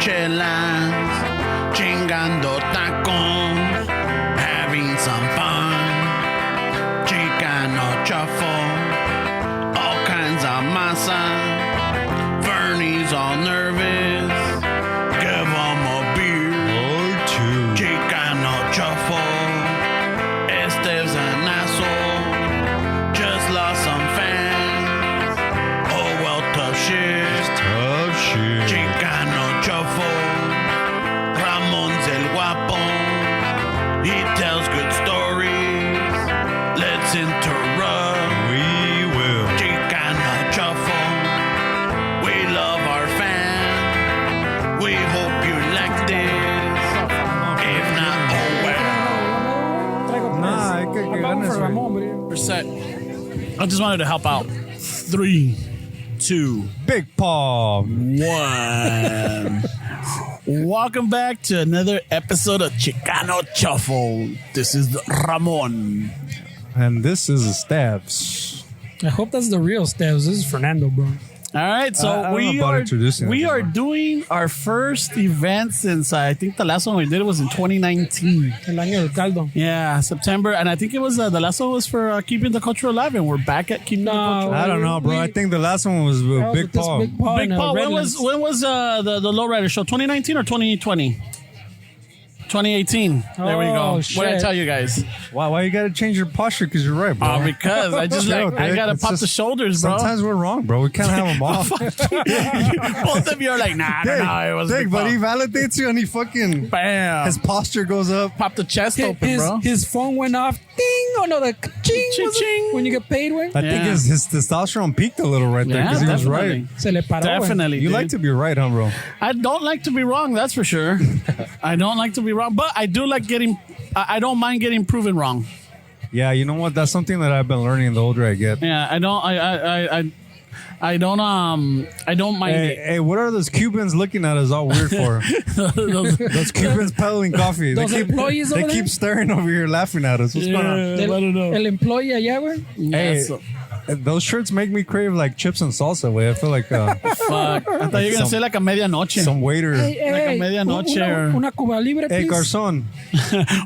chelas, chingando tacos, having some fun. Chicano shuffle, all kinds of masa. Bernie's all nervous, give him a beer or two. Chicano shuffle, Esteve's an asshole, just lost some fans. Oh well, tough shit. Chicano shuffle, Ramon's el guapo, he tells good stories. Let's interrupt. We will. Chicano shuffle, we love our fans. We hope you like this. If not, oh well. We're set. I just wanted to help out. 3, 2, Big Paw. 1. Welcome back to another episode of Chicano Shuffle. This is Ramon. And this is the Stabs. I hope that's the real Steps. This is Fernando, bro. All right, so we are doing our first event since I think the last one we did was in 2019. El año del caldo. Yeah, September, and I think it was the last one was for keeping the culture alive, and we're back at keeping the culture alive. I don't know, bro. I think the last one was Big Paw. Big Paw. When was the Lowrider show? 2019 or 2020? 2018. There we go. Shit. What did I tell you guys? Why you gotta change your posture? Because you're right, bro. Because I just I gotta pop the shoulders, bro. Sometimes we're wrong, bro. We can't have them off. Both of you are like, nah, it was Dick, but he validates you and he fucking bam. His posture goes up. Pop the chest open, bro. His phone went off. Ding! Oh no, the ching, ching. when you get paid, way. I think his testosterone peaked a little right there because he was right. Se le paró, Definitely. You like to be right, huh, bro? I don't like to be wrong, that's for sure. I don't like to be wrong, but I do like getting. I don't mind getting proven wrong. Yeah, you know what? That's something that I've been learning the older I get. Yeah, I don't. I don't mind it. Hey, what are those Cubans looking at us all weird for? those Cubans peddling coffee. Those employees over they there? keep staring over here laughing at us. What's going on? I don't know. El employee allá, güey. Hey, those shirts make me crave like chips and salsa, way. I feel like fuck. I thought you were gonna say like a medianoche. Some waiter. Like a medianoche. Una Cuba Libre, Hey, please. garzón.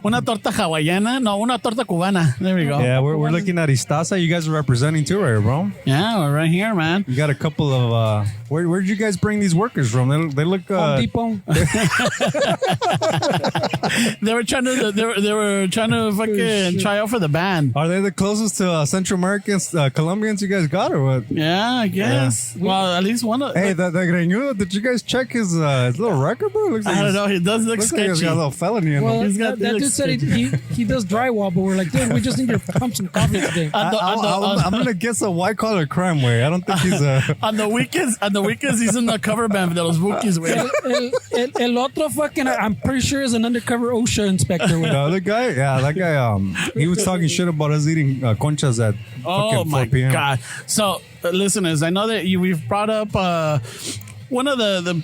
Una torta hawaiana. No, una torta cubana. There we go. Yeah, we're looking at Istaza. You guys are representing too, right, bro? Yeah, we're right here, man. You got a couple of. Where'd you guys bring these workers from? They look. Home Depot. They were trying to fucking try out for the band. Are they the closest to Central Americans, Colombians you guys got or what? Yeah, I guess. Yeah. Well, at least one of. Hey, the greñudo, did you guys check his little record, bro? Looks like I don't know. He does look sketchy. Like he's got a little felony in Well, him. that dude said he does drywall, but we're like, dude, we just need to pump some coffee today. I'm gonna guess a white collar crime way. I don't think he's a. On the weekends, he's in the cover band de los Bookies, way. El otro fucking, I'm pretty sure is an undercover OSHA inspector. The other guy, yeah, that guy. He was talking shit about us eating conchas at fucking 4 p.m. God! So, listeners, I know that we've brought up one of the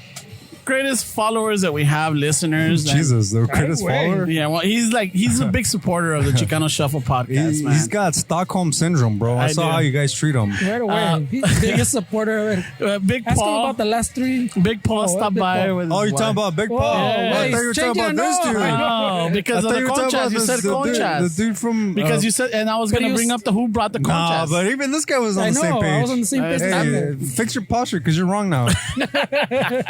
greatest followers that we have, listeners. Jesus, the greatest follower. Yeah, well, he's a big supporter of the Chicano Shuffle podcast, man. He's got Stockholm syndrome, bro. I saw how you guys treat him. Right away. He's the biggest supporter. Big Ask him Paul. about the last 3. Big Paul stopped by. With Oh, his you're talking wife. about Big Paul? Yeah. I thought you were talking about this dude. No, because of the conchas. You said conchas. The dude from... Because you said, and I was going to bring up the who brought the conchas. Nah, but even this guy was on the same page. I was on the same page. Hey, fix your posture because you're wrong now.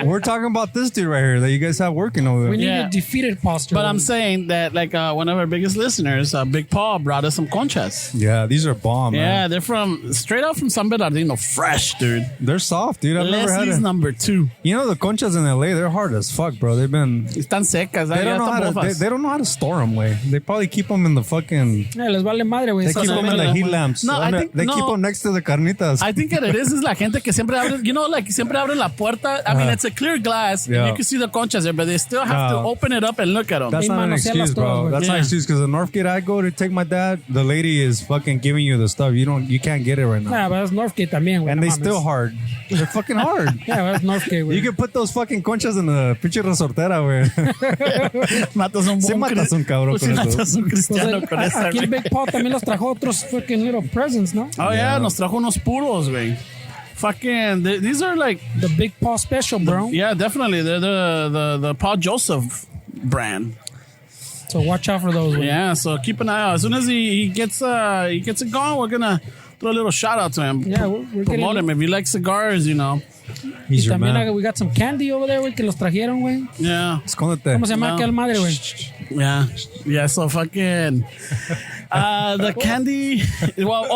We're talking about this dude right here that you guys have working over there. We need a defeated posture. But I'm saying that like one of our biggest listeners, Big Paul, brought us some conchas. Yeah, these are bomb, man. Yeah, they're from straight out from San Bernardino, fresh, dude. They're soft, dude. I've never had Leslie's it. number 2. You know the conchas in LA, they're hard as fuck, bro. They've been... Están secas. They don't know how to store them, way. They probably keep them in the fucking... Les vale madre, güey. They keep them in the heat lamps. No, I think they keep them next to the carnitas. I think what it is la gente que siempre abre, like siempre abre la puerta. I mean, it's a clear glass, and you can see the conchas there, but they still have to open it up and look at them. That's not an excuse, bro. That's not an excuse because the Northgate I go to take my dad, the lady is fucking giving you the stuff. You can't get it right now. Yeah, but that's Northgate también, güey. And they still hard. They're fucking hard. Yeah, that's Northgate, güey. You can put those fucking conchas in the pinche resortera, güey. Matas un cabrón con eso. Matas un cristiano con esa. Aquí el Big Paul también los trajo otros fucking little presents, ¿no? Oh, yeah, nos trajo unos puros, güey. fucking, these are like The Big Paw Special, bro. yeah, definitely they're the Paul Joseph brand. So watch out for those. Güey. Yeah, so keep an eye out. As soon as he gets it going, we're gonna throw a little shout out to him. Yeah, we're promote him if you like cigars, you know. He's your man. We got some candy over there, güey, que los trajeron, güey. Yeah. Escóndete. ¿Cómo se llama No. aquel madre, güey? Yeah. So fucking the candy. Well,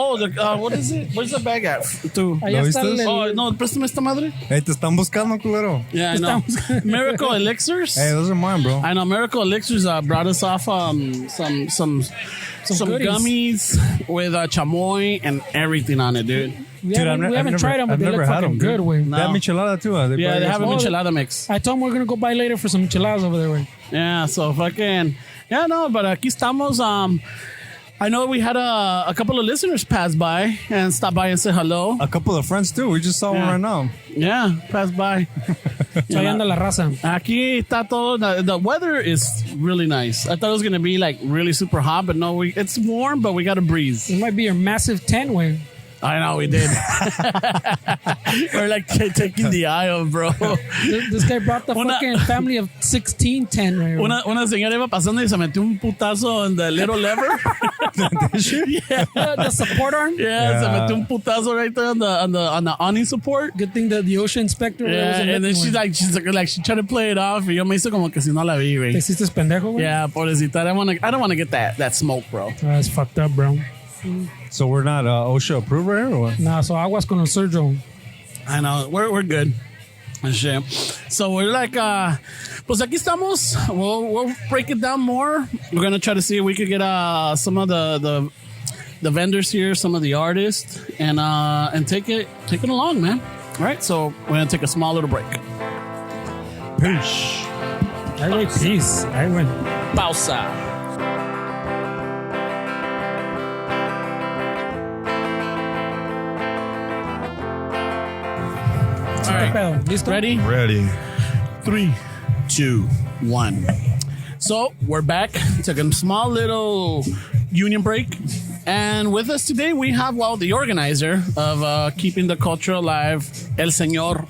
what is it? Where's the bag at? Allá está viste? Oh no, préstame esta madre. Hey, te están buscando, culero. Yeah, I know. Miracle Elixirs. Hey, those are mine, bro. I know Miracle Elixirs brought us off some goodies. gummies with chamoy and everything on it, dude. We haven't tried them, but I've they never look had fucking them, good, güey. No. They have michelada too. Yeah, they have a Oh, michelada mix. I told them we're going to go buy later for some enchiladas over there, güey. Yeah, so fucking yeah, no, but aquí estamos. I know we had a couple of listeners pass by and stop by and say hello. A couple of friends too. We just saw one Yeah. right now. Yeah, pass by. So ahí anda la raza. Aquí está todo. The weather is really nice. I thought it was gonna be like really super hot, but no, it's warm, but we got a breeze. It might be your massive tent, güey. I know we did. We're like taking the aisle, bro. This guy brought the Una- fucking family of 16 tent, right? Una señora iba pasando y se metió un putazo en the little lever. Yeah. The support arm. Yeah, se metió un putazo right there on the awning support. Good thing that the OSHA inspector Yeah, wasn't and then looking, she's like she tried to play it off. Y yo me hizo como que si no la vi, Te güey. hiciste pendejo, güey. Yeah, pobrecita. I don't want to get that smoke, bro. That's fucked up, bro. So we're not OSHA approved right here, or what? Nah, so aguas con el Sergio. I know we're good. And shit. So we're like, pues aquí estamos. We'll break it down more. We're gonna try to see if we could get some of the vendors here, some of the artists, and take it along, man. All right, so we're gonna take a small little break. Peace. Ay, güey, peace. Ay, güey. Pausa. All ¿Qué right, pedo? ¿Listo? ready? Ready. 3, 2, 1. So we're back. Took a small little union break. And with us today, we have, the organizer of Keeping the Culture Alive, El Señor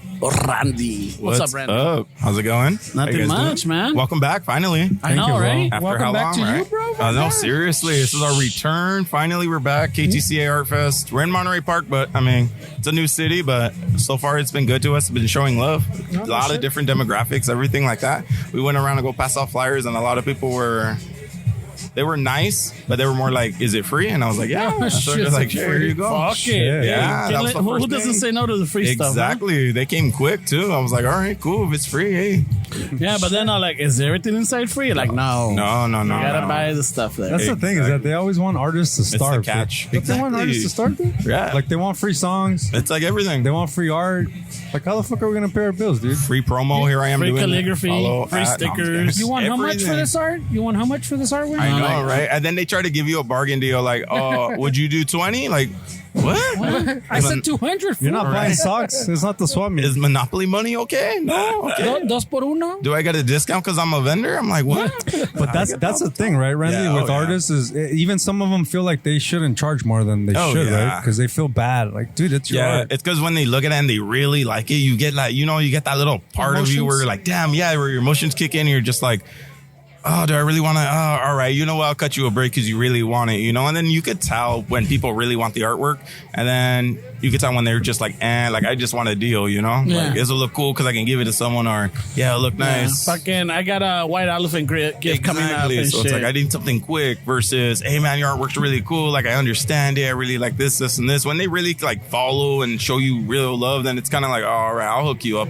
Randy. What's up, Randy? up? How's it going? How Nothing you guys much, doing? man. Welcome back, finally. I know, you, bro. right? After Welcome how back long, to you, right? bro. No, seriously. This is our return. Finally, we're back. KTCA Artfest. We're in Monterey Park, but I mean, it's a new city, but so far it's been good to us. It's been showing love. No, A lot shit. of different demographics, everything like that. We went around to go pass out flyers, and a lot of people were nice, but they were more like, "Is it free?" And I was like, "Yeah." Oh, So shit, just like, it's "Here free. you go." Fuck it. Yeah, that was the who first doesn't thing. say no to the free stuff? Huh? Exactly. They came quick too. I was like, all right, cool. If it's free, hey. Yeah, but then I'm like, is everything inside free? Like, no. No. You gotta buy the stuff there. That's the thing, is that they always want artists to the starve. catch. But they want Exactly. artists to start there? Yeah. Like they want free songs. It's like everything. They want free art. Like how the fuck are we gonna pay our bills, dude? Free promo. Here I am Free doing it. calligraphy, Follow free at- no, I'm stickers. just You want how much for everything. this art? You want how much for this art, güey? I know, like- right? And then they try to give you a bargain deal, like, "Oh, would you do 20?" Like, what? I said 200. You're not fool. buying socks. It's not the swap meet. Is Monopoly money okay? No. Okay. Dos por uno. Do I get a discount because I'm a vendor? I'm like, what? But that's the thing, right, Randy? Yeah, with oh, yeah. artists, is even some of them feel like they shouldn't charge more than they Oh, should, yeah. right? Because they feel bad. Like, dude, it's your Yeah, art. it's because when they look at it and they really like it, you get like, you get that little part of you Emotions? where you're like, damn, yeah, where your emotions kick in. And you're just like, oh, do I really want to? Oh, all right, you know what? I'll cut you a break because you really want it, And then you could tell when people really want the artwork, and then you could tell when they're just like, like I just want a deal, Yeah. Like, this will look cool because I can give it to someone, or it'll look nice. Fucking, I got a white elephant gift coming up Exactly. and So shit. it's like I need something quick versus, hey man, your artwork's really cool. Like I understand it. I really like this, and this. When they really like follow and show you real love, then it's kind of like, oh, all right, I'll hook you up.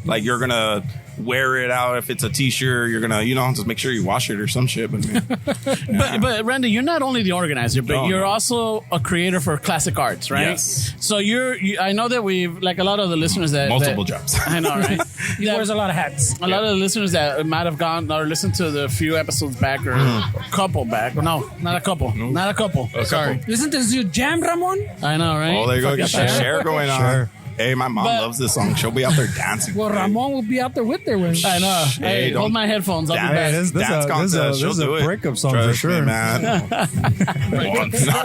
Like you're gonna wear it out if it's a t-shirt. You're gonna, just make sure you wash it or some shit. But But Randy, you're not only the organizer, but No, you're no. also a creator for classic arts, right? Yes. So I know that we've, like a lot of the listeners that multiple that- jobs. I know, right? He wears a lot of hats. A lot of the listeners that might have gone or listened to the few episodes back or a couple back. No, not a couple. Not a couple. Sorry. Listen to this jam, Ramon. I know, right? Oh, there you go. Fucking Got that share. share going on. Sure. Hey, my mom loves this song. She'll be out there dancing. Well, Ramon will be out there with her. When I know. Hey, hold my headphones. I'll be back. This is a breakup song for sure, man.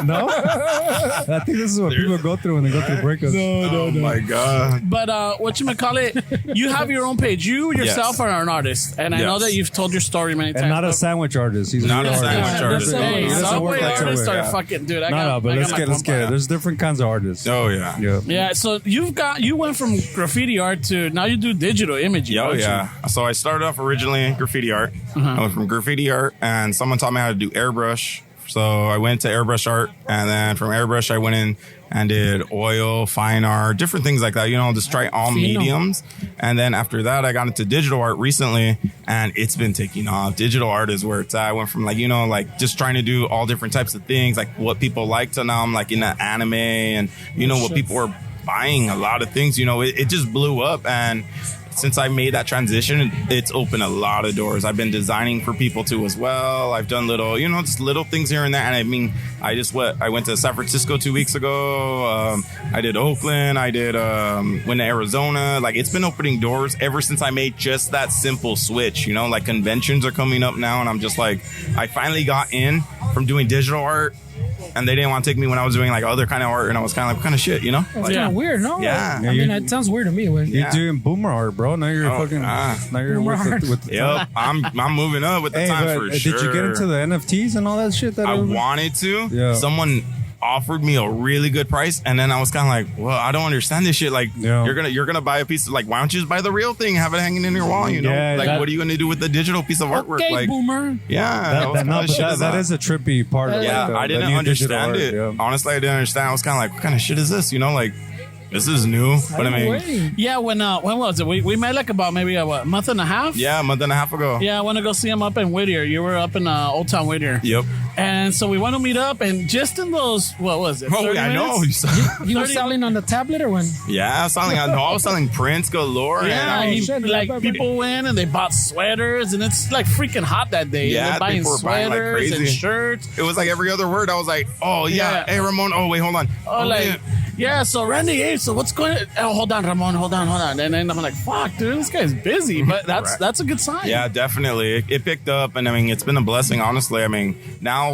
No, I think this is what people go through when they go through breakups. No. My God. But whatchamacallit, you have your own page. You yourself are an artist. And I know that you've told your story many times. And not a sandwich artist. He's not a artist. sandwich artist. Hey, Subway artists are fucking, dude. But let's get it. There's different kinds of artists. Oh, yeah. Yeah, so you went from graffiti art to now you do digital imaging. Oh, yeah. So I started off originally in graffiti art. I went from graffiti art, and someone taught me how to do airbrush. So I went to airbrush art, and then from airbrush I went in and did oil, fine art, different things like that. Just try all mediums. And then after that, I got into digital art recently, and it's been taking off. Digital art is where it's at. I went from just trying to do all different types of things, like what people like to now. I'm like in the anime, and what people are buying. A lot of things. It just blew up, and since I made that transition, it's opened a lot of doors. I've been designing for people too as well. I've done little, just little things here and there. And I mean, I went to San Francisco 2 weeks ago. I did Oakland. I did, went to Arizona. Like, it's been opening doors ever since I made just that simple switch, like conventions are coming up now. And I'm just like, I finally got in from doing digital art. And they didn't want to take me when I was doing like other kind of art, and I was kind of like, what kind of shit, It's kind of weird, no? Yeah. I mean, it sounds weird to me. You're doing boomer art, bro. Now you're now you're with the Yep, I'm moving up with the time for sure. Did you get into the NFTs and all that shit? I wanted to. Yeah. Someone offered me a really good price, and then I was kind of like, well, I don't understand this shit. Like, you're gonna buy a piece of, like, why don't you just buy the real thing, have it hanging in your wall, what are you gonna do with the digital piece of artwork? Okay, like, boomer. Yeah, that is a trippy part of I didn't understand it. Honestly, I didn't understand. I was kind of like, what kind of shit is this? Like, this is new. But I mean, yeah, when was it? We met like about maybe a month and a half? Yeah, a month and a half ago. Yeah, I want to go see him up in Whittier. You were up in Old Town Whittier. Yep. And so we want to meet up, and just in those, what was it? Oh, yeah, I know. You were selling on the tablet or when? Yeah, I was selling prints galore. Yeah, and people went and they bought sweaters, and it's like freaking hot that day. Yeah, they're buying people were sweaters buying like crazy. And shirts. It was like every other word. I was like, oh, yeah. Hey, Ramon. Oh, wait, hold on. Yeah, so Randy, hey, so what's going on? Oh, hold on, Ramon, hold on. And then I'm like, fuck, dude, this guy's busy. But that's a good sign. Yeah, definitely. It picked up, and I mean, it's been a blessing, honestly. I mean, now,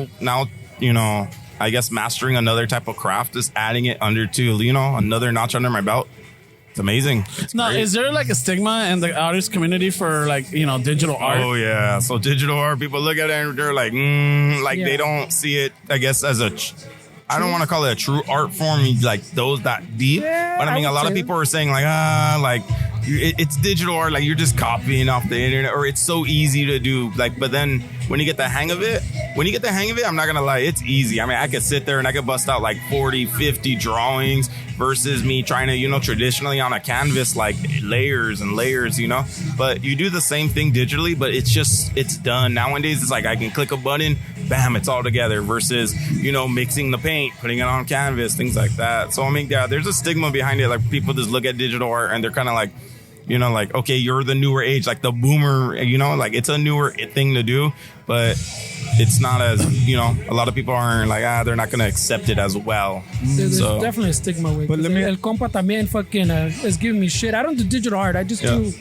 I guess mastering another type of craft, just adding it to, another notch under my belt. It's amazing. Now, is there like a stigma in the artist community for like, digital art? Oh, yeah. So digital art, people look at it and they're like, they don't see it, I guess, as I don't want to call it a true art form, like those that deep. Yeah, but I mean, a lot of people are saying like, it's digital art, like you're just copying off the internet, or it's so easy to do. Like, but then when you get the hang of it, I'm not going to lie, it's easy. I mean, I could sit there and I could bust out like 40, 50 drawings versus me trying to, traditionally on a canvas, like layers and layers, but you do the same thing digitally, but it's done. Nowadays, it's like I can click a button, bam, it's all together versus, mixing the paint, putting it on canvas, things like that. So, I mean, yeah, there's a stigma behind it. Like, people just look at digital art and they're kind of like, like, okay, you're the newer age, like the boomer, like it's a newer thing to do, but it's not as, a lot of people aren't like, they're not going to accept it as well. There's definitely a stigma with it. But El compa también fucking is giving me shit. I don't do digital art. I just do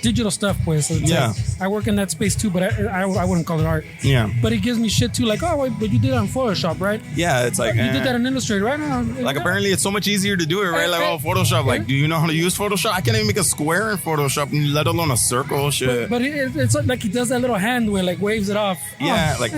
digital stuff, pues. So I work in that space too, but I wouldn't call it art. Yeah. But it gives me shit too, like, oh, wait, but you did it on Photoshop, right? Yeah, it's like, you did that in Illustrator, right? Like, apparently it's so much easier to do it, right? Like, Photoshop. Like, do you know how to use Photoshop? I can't even make a square in Photoshop, let alone a circle. Shit. But it's like he does that little hand where, like, waves it off. Yeah, Like,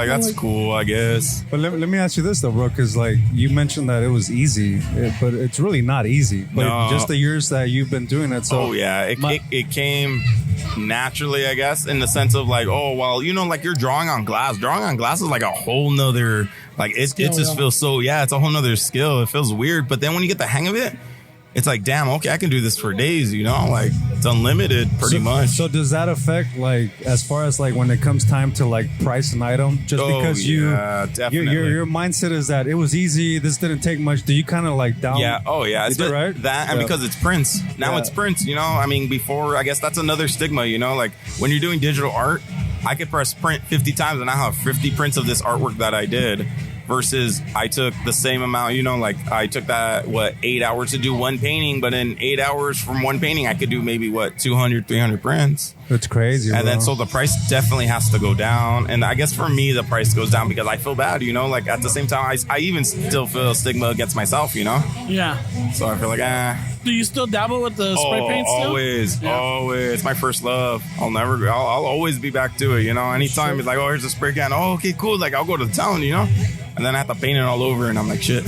that's cool, I guess. But let me ask you this, though, bro, because, like, you mentioned that it was easy, but it's really not easy. But just the years that you've been doing it, so... Oh, yeah. It came naturally, I guess, in the sense of, like, oh, well, like, you're drawing on glass. Drawing on glass is, like, a whole nother... Like, it just feels so... Yeah, it's a whole nother skill. It feels weird. But then when you get the hang of it... It's like, damn, okay, I can do this for days, like it's unlimited pretty much. So does that affect, like, as far as like when it comes time to like price an item, just because your mindset is that it was easy, this didn't take much, do you kind of like down? Yeah, oh yeah, is that right? That and because it's prints. Now it's prints, I mean, before, I guess that's another stigma, like when you're doing digital art, I could press print 50 times and I have 50 prints of this artwork that I did. versus I took the same amount, like I took that, 8 hours to do one painting, but in 8 hours from one painting, I could do maybe 200, 300 prints. That's crazy. And bro. then so the price definitely has to go down. And I guess for me, the price goes down because I feel bad, like at the same time, I even still feel stigma against myself, Yeah. So I feel like, Do you still dabble with the spray paint still? Always. My first love. I'll always be back to it, Anytime it's like, oh, here's a spray can. Oh, okay, cool. Like, I'll go to town, And then I have to paint it all over, and I'm like, shit.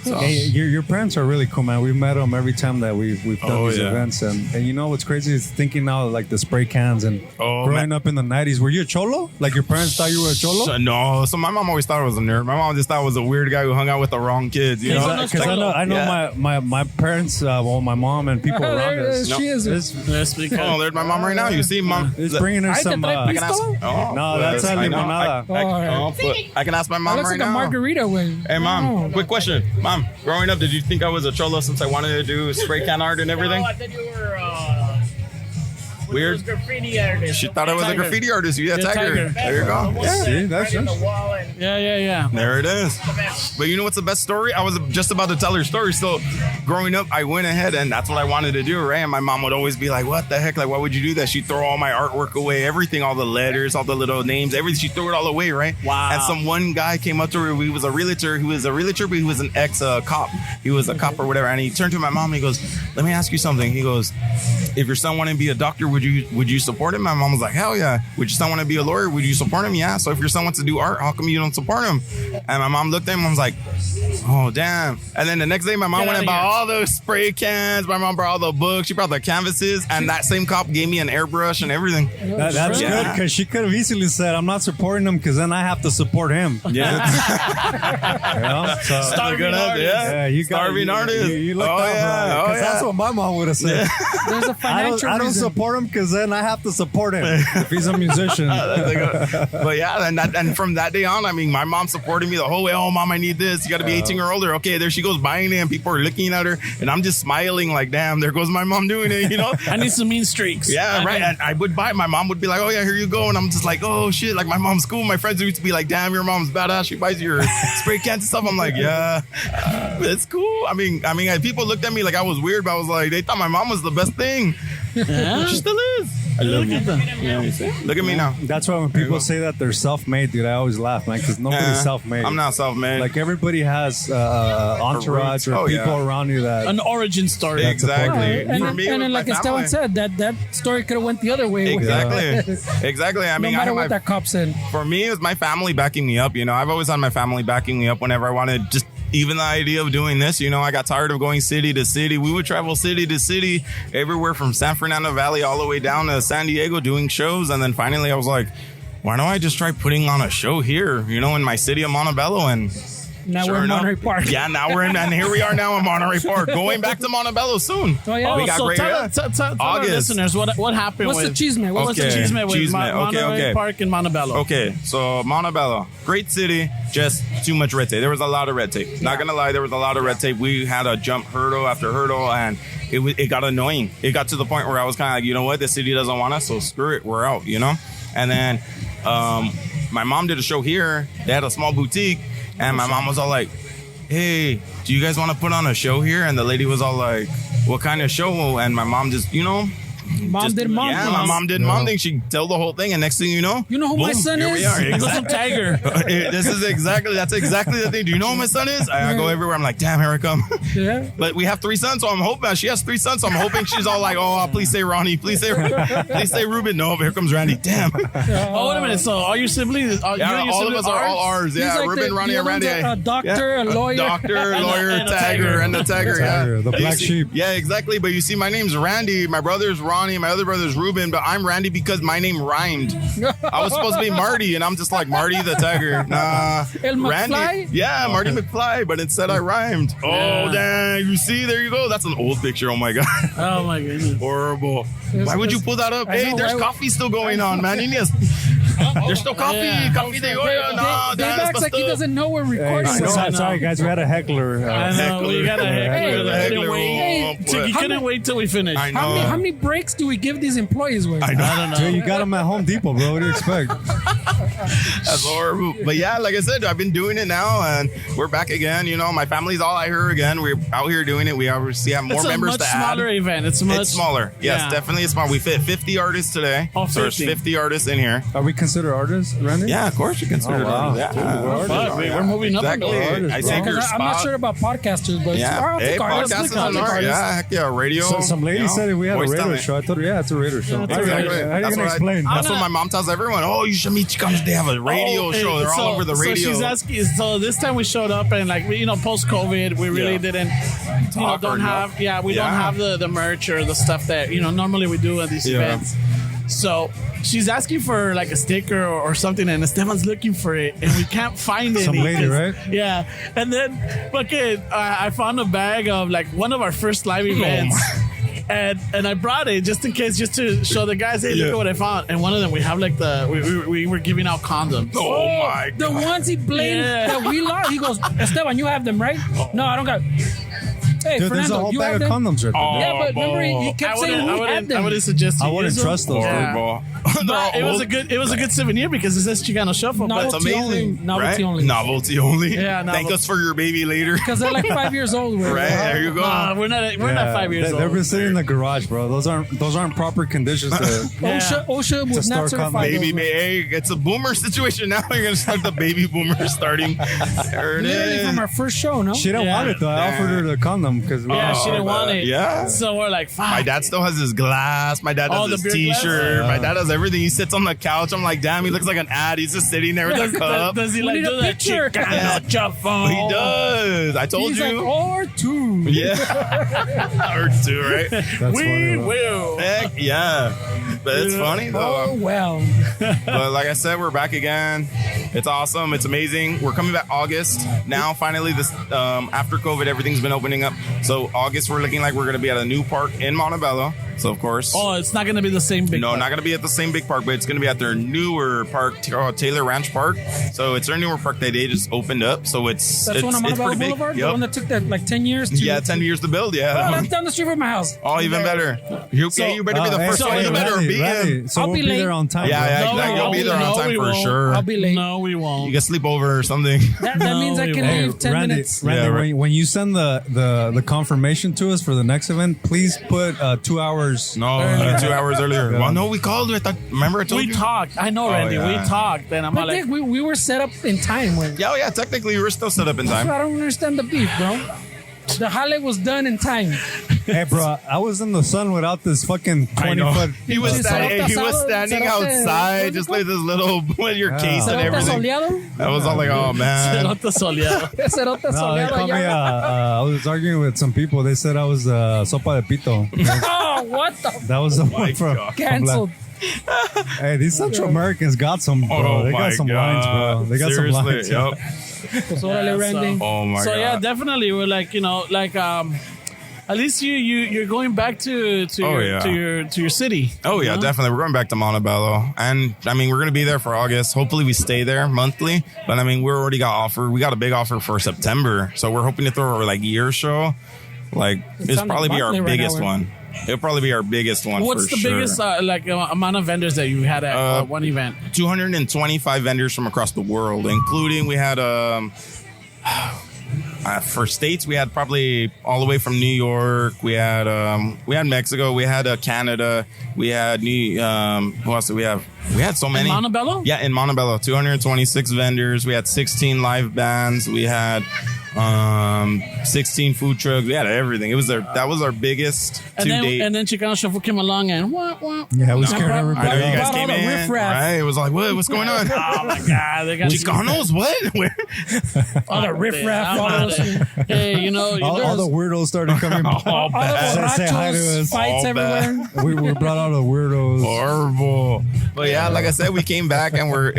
So. Hey, your parents are really cool, man. We've met them every time that we've done these events, and what's crazy is thinking now like the spray cans and growing up in the 90s. Were you a cholo? Like your parents thought you were a cholo? No. So my mom always thought I was a nerd. My mom just thought I was a weird guy who hung out with the wrong kids. Because I know my parents, my mom and people around us. She is. Oh, there's my mom right now. You see, mom. It's bringing her some. I can ask. No, that's a limonada. I can ask my mom right now. Looks like a margarita way. Hey, Mom, quick question. Mom, growing up, did you think I was a cholo since I wanted to do spray can art and everything? No, I thought you were weird. Graffiti artist. She thought I was a graffiti artist. Yeah, Tiger. There you go. Yeah, see, that's the wall and Yeah. There it is. But you know what's the best story? I was just about to tell her story. So growing up, I went ahead and that's what I wanted to do, right? And my mom would always be like, what the heck? Like, why would you do that? She'd throw all my artwork away, everything, all the letters, all the little names, everything. She threw it all away, right? Wow. And some one guy came up to her. He was a realtor. But he was an ex-cop. He was a cop or whatever. And he turned to my mom and he goes, let me ask you something. He goes, if your son wanted to be a doctor, would you support him? My mom was like, hell yeah. Would your son want to be a lawyer? Would you support him? Yeah. So if your son wants to do art, how come you don't support him? And my mom looked at him and was like, oh, damn. And then the next day, my mom went and bought all those spray cans. My mom brought all the books. She brought the canvases. And that same cop gave me an airbrush and everything. That's good because she could have easily said, I'm not supporting him because then I have to support him. Yeah. So, Starving artist. Yeah. You Starving artist. You looked out, bro. Because that's what my mom would have said. There's a financial I don't reason. support him because then I have to support him if he's a musician. But yeah, and from that day on, I mean, my mom supported me the whole way. Oh, mom, I need this. You got to be 18 or older. Okay, there she goes buying it, and people are looking at her, and I'm just smiling like, damn, there goes my mom doing it, I need some mean streaks. Yeah, right. And I would buy. My mom would be like, oh yeah, here you go, and I'm just like, oh shit, like my mom's cool. My friends used to be like, damn, your mom's badass. She buys your spray cans and stuff. I'm like, yeah, it's cool. I mean, people looked at me like I was weird, but I was like, they thought my mom was the best thing. Yeah. She still is. I love you. Yeah, you see? Look at me now. That's why when people say that they're self-made, dude, I always laugh, man, because nobody's self-made. I'm not self-made. Like everybody has entourage or people around you that an origin story. Exactly. And For me, then, with like my Esteban family. said, that story could have went the other way. Exactly. I mean, no I matter have what that cop said. for me, it was my family backing me up. I've always had my family backing me up whenever I wanted just. Even the idea of doing this, I got tired of going city to city. We would travel city to city, everywhere from San Fernando Valley all the way down to San Diego doing shows. And then finally I was like, why don't I just try putting on a show here, in my city of Montebello? And Now we're in Monterey Park. Yeah, now we're in, and here we are now in Monterey Park. Going back to Montebello soon. Oh, yeah. We got so great. tell our listeners what happened What's with the chisme? What's the chisme with Monterey Park and Montebello? Okay, so Montebello, great city, just too much red tape. There was a lot of red tape. Not gonna lie, there was a lot of red tape. We had to jump hurdle after hurdle, and it got annoying. It got to the point where I was kind of like, you know what, the city doesn't want us, so screw it, we're out, And then my mom did a show here. They had a small boutique, and my mom was all like, hey, do you guys want to put on a show here? And the lady was all like, what kind of show? And my mom just, Mom did mom yeah, thing. my mom did mom thing. She told the whole thing, and next thing you know who my son here is? we are. Exactly. Tiger. That's exactly the thing. Do you know who my son is? I go everywhere. I'm like, damn, here I come. Yeah. But we have 3 sons, so I'm hoping she has 3 sons. So I'm hoping she's all like, oh, please say Ronnie, please say Ruben. No, here comes Randy. Damn. Oh, wait a minute. So all your siblings, All of us are all ours. Yeah, Like Ruben, Ronnie, and Randy. A doctor, a lawyer. Doctor, lawyer, and a tagger, and the tagger. Yeah, the black sheep. Yeah, exactly. But you see, my name's Randy. My brother's Ronnie. My other brother's Ruben. But I'm Randy because my name rhymed. I was supposed to be Marty, and I'm just like Marty the tagger. Nah, El Randy. McFly? Yeah, Marty McFly. But instead, I rhymed. Oh, dang! You see, there you go. That's an old picture. Oh my god. Oh my goodness. Horrible. Why would you pull that up? Hey, there's coffee still going on, man. There's still coffee. Yeah. Coffee de olla. No, Dave acts like he doesn't know we're recording. Sorry, guys. We had a heckler. I know. We got a heckler. Hey, You couldn't wait till we finished. I know. How many breaks do we give these employees with? I know. I don't know. Dude, you got them at Home Depot, bro. What do you expect? That's horrible. But yeah, like I said, I've been doing it now, and we're back again. You know, my family's all out here again. We're out here doing it. We obviously have more members to add. It's a much smaller event. It's smaller. Yes, definitely it's small. We fit 50 artists today. Oh, 50. So there's 50 artists in here. Are we considered artists, Randy? Yeah, of course you consider artists. Yeah. We're moving up. Exactly. I saved your I'm not spot. sure about podcasters, but Hey, podcasts is an art. Yeah, heck yeah, radio. So some lady said we had a radio show. I thought, it's a radio show. Exactly. How are you going to explain? That's what my mom tells everyone. Oh, you should meet Chicanos. They have a radio show. They're all over the radio. So she's asking. So this time we showed up and post COVID, we really didn't, don't have the merch or the stuff that normally we do at these events. So she's asking for like a sticker or something, and Esteban's looking for it, and we can't find it. Some lady, right? Yeah, and then I found a bag of like one of our first live events. And I brought it just in case, just to show the guys, hey, look at what I found. And one of them, we have like we were giving out condoms. Oh my God. The ones he blamed that we lost. He goes, Esteban, you have them, right? No, I don't got. Hey, Dude, Fernando, there's a whole you bag have of them? condoms right there. Yeah, but remember he kept saying we had them. I wouldn't suggest you I wouldn't use them. trust those. Yeah. But it was a good souvenir because it says Chicano Shuffle. No, But That's amazing. Novelty right? only. Novelty only. Yeah, Thank us for your baby later. Because they're like 5 years old. Right, there you go. we're not 5 years old. They've been sitting in the garage, bro. Those aren't proper conditions to. OSHA would start not certify Baby, those. hey, it's a boomer situation now. You're gonna start the baby boomer starting. There it Literally is. from our first show, no? She didn't want it though. I offered her the condom because She didn't want it. Yeah. So we're like, fuck. My dad still has his glass. My dad Oh, has the his beer glass? T-shirt. Yeah. My dad has everything. He sits on the couch. I'm like, damn, he looks like an ad. He's just sitting there with a cup. Does he We like need do a that picture. Chicano Shuffle? He does. I told He's you. like, or two. Yeah. Or two, right? that's funny. We will. Heck yeah. But it's funny Oh, though. well. But like I said, we're back again. It's awesome. It's amazing. We're coming back August. Now, finally, this after COVID, everything's been opening up. So August, we're looking like we're going to be at a new park in Montebello. So, of course. Oh, it's not going to be the same big. No, park. not going to be at the same big park, but it's going to be at their newer park, Taylor Ranch Park. So it's their newer park that they just opened up. So it's That's one on it's Montebello pretty big. Boulevard? The Yep. one that took that like 10 years to... Yeah, 10 years to build. Yeah. Oh, that's down the street from my house. Oh, even better. You better be the first one. You better be in. So I'll we'll be be late. there on time. Yeah, bro. yeah, No, exactly. we You'll be there won't. on No, time we for won't. sure. I'll be late. No, we won't. You can sleep over or something. That No, means I we can won't. leave 10 Randy, minutes. Randy, Yeah, right. when you send the confirmation to us for the next event, please put 2 hours. No, 2 hours earlier. Well, no, we called. I thought. Remember, I told We you. talked. I know, Randy. yeah. We talked. And I'm But like, Dick, we were set up in time. When, Yeah, yeah. Technically, we're still set up in so time. I don't understand the beef, bro. The highlight was done in time. Hey, bro, I was in the sun without this fucking 20-foot. He was Pinche standing cerote, outside, just like this little with your case and Cerote everything. soleado? I was all like, oh man. Cerote soleado. Cerote No, they soleado called me, allá. I was arguing with some people. They said I was sopa de pito. Oh, what the? That was the one from. God. Canceled. Hey, these Central Americans got some, bro. They got some lines, bro. They got Seriously, some lines. Yep. Pues órale, Randy. Oh my So god. yeah, definitely we're like, at least you're going back to your city. Oh yeah, you know? definitely. We're going back to Montebello, and I mean we're going to be there for August. Hopefully we stay there monthly. But I mean we already got offer. We got a big offer for September, so we're hoping to throw our like year show. Like it's sounding probably be our monthly right biggest now, one. It'll probably be our biggest one. What's for the sure. biggest amount of vendors that you had at one event? 225 vendors from across the world, including we had for states we had probably all the way from New York. We had Mexico. We had Canada. We had who else did we have? We had so many. In Montebello? Yeah, in Montebello, 226 vendors. We had 16 live bands. We had 16 food trucks. We had everything. That was our biggest to date. And then Chicano Shuffle came along and wah. Yeah, we scared everybody. I know you guys off. came all the in, riffraff. right? It was like, what's going on? Oh my God, they got Chicanos? What? Where? All the riffraff. All those- Hey, All the weirdos started coming. all the Say hi to borrachos, us. fights All everywhere. we brought out the weirdos. Horrible. But yeah, like I said, we came back and we're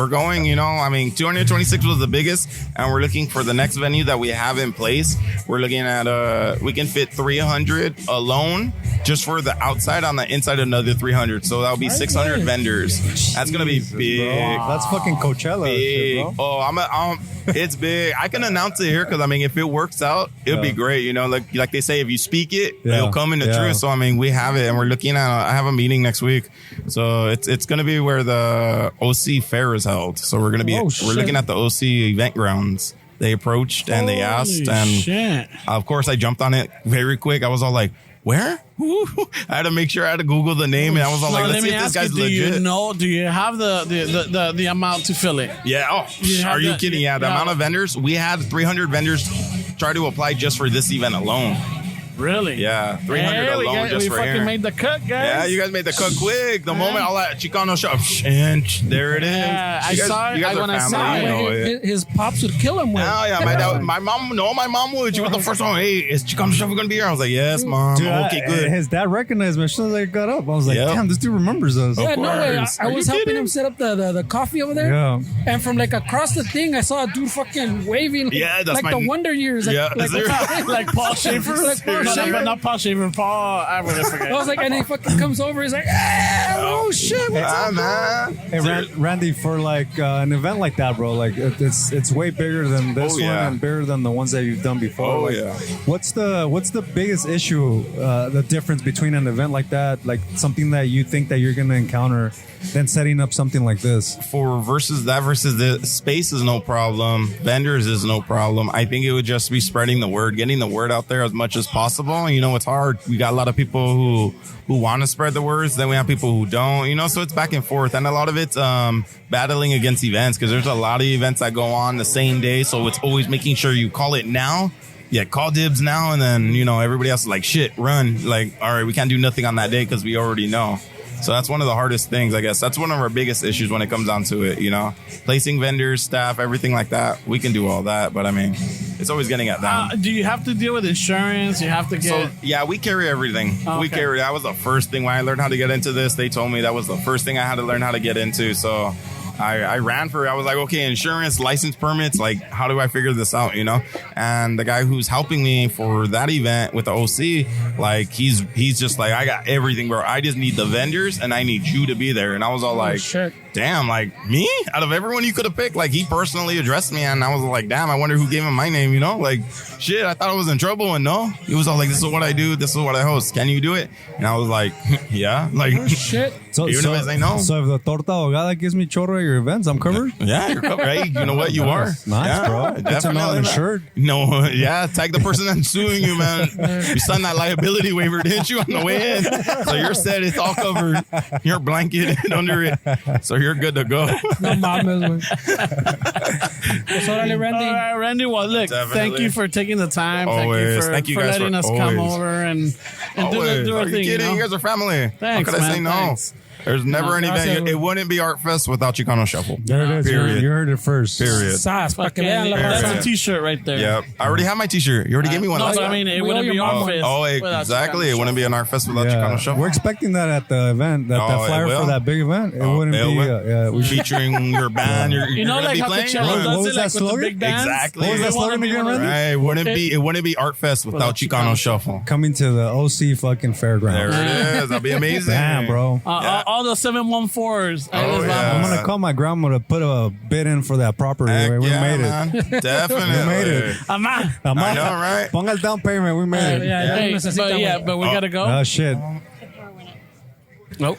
going, I mean, 226 was the biggest, and we're looking for the next venue that we have in place. We're looking at we can fit 300 alone just for the outside. On the inside another 300, so that'll be 600 vendors. That's gonna be big. Bro, that's fucking Coachella Big. shit, bro. Oh, it's big. I can announce it here because I mean, if it works out, it'll be great. You know, like they say, if you speak it, it'll come into truth. So I mean, we have it, and we're looking at. I have a meeting next week, so it's going to be where the OC fair is held. So we're going to be we're looking at the OC event grounds. They approached and they asked, and of course I jumped on it very quick. I was all like, "Where?" I had to make sure I had to Google the name, and I was all like, "Let's see if this guy's legit." Do you have the amount to fill it? Yeah. Oh, are you kidding? Yeah. The amount of vendors, we had 300 vendors try to apply just for this event alone. Really? Yeah, 300 alone just for here. We fucking made the cut, guys. Yeah, you guys made the cut quick. The moment all that Chicano shop, and there it is. Yeah, I saw it. You guys when are I saw family. it, his pops would kill him with. Oh yeah, my mom would. She was the first one. Hey, is Chicano shop gonna be here? I was like, yes, mom. Dude, okay, good. His dad recognized me as soon as I got up. I was like, damn, this dude remembers us. Yeah, no way. I was helping kidding? him set up the coffee over there. Yeah. And from like across the thing, I saw a dude fucking waving. Yeah, that's like the Wonder Years. Like, Yeah, like Paul Schaefer. Like Paul No, Schaefer. not Paul Schaefer. Paul. I would forget. I was like, and he fucking comes over. He's like, oh shit, what's up? Man. Hey, Randy, for like an event like that, bro, like it's way bigger than this one and bigger than the ones that you've done before. Oh like, yeah. What's the biggest issue, the difference between an event like that, like something that you think that you're gonna encounter, than setting up something like this? Versus the space is no problem. Vendors is no problem. I think it would just be spreading the word, getting the word out there as much as possible. You know, it's hard. We got a lot of people who want to spread the words. Then we have people who don't, you know, so it's back and forth. And a lot of it's battling against events, because there's a lot of events that go on the same day. So it's always making sure you call it now. Yeah, call dibs now. And then, you know, everybody else is like, shit, run. Like, all right, we can't do nothing on that day because we already know. So that's one of the hardest things, I guess. That's one of our biggest issues when it comes down to it, you know. Placing vendors, staff, everything like that. We can do all that, but I mean, it's always getting it down. Do you have to deal with insurance? You have to get... So, yeah, we carry everything. Okay. We carry... That was the first thing when I learned how to get into this. They told me that was the first thing I had to learn how to get into. So I ran for it. I was like, okay, insurance, license permits, like, how do I figure this out, you know? And the guy who's helping me for that event with the OC, like, he's just like, I got everything, bro. I just need the vendors, and I need you to be there. And I was all like, shit. Damn, like, me? Out of everyone you could have picked, like, he personally addressed me, and I was like, damn, I wonder who gave him my name, you know? Like, shit, I thought I was in trouble, and no. He was all like, this is what I do, this is what I host. Can you do it? And I was like, yeah. Like, Shit. even if I say no. So if the torta ahogada gives me chorro at your events, I'm covered? Yeah, you're covered. Hey, you know what? You are. Nice, yeah, bro. That's not insured. No, yeah. Tag the person that's suing you, man. You signed that liability waiver, didn't you, on the way in? So you're set. It's all covered. You're blanketed under it. So you're good to go. No mames, güey. Pues órale, Randy. All right, Randy. Well, look, Definitely. thank you for taking the time. Always. Thank you you for guys letting us always. come over and Always. do our Are you thing. kidding? You know? You guys are family. Thanks, How could I man. say no? Thanks. There's never an event. It wouldn't be Artfest without Chicano Shuffle. There it is. Period. You heard it first. Period. Sas, pa que vean la That's raza. a T-shirt right there. Yep. I already have my T-shirt. You already gave me one. No, last but I time. mean, it We wouldn't owe be your mom one. Artfest. without exactly. Chicano It wouldn't be an Artfest without Chicano Shuffle. We're expecting that at the event. That Oh, flyer it will? for that big event. It wouldn't it be. will. We should. Featuring your band. You know, like how Coachella What does was it, that like with the slogan? big bands. Exactly. What was that They wanna slogan be again, one of Randy? Right. It wouldn't be Artfest without Chicano Shuffle. Coming to the OC fucking fairground. There it is. That'd be amazing. Damn, bro. Yeah. All the 714s. Oh, yeah. I'm gonna call my grandma to put a bid in for that property. Heck We yeah, made it. man. Definitely. We made it. Amá. I know, right? Ponga el down payment. We made it. Yeah, Hey, necesita, but we gotta go. Oh shit. Nope.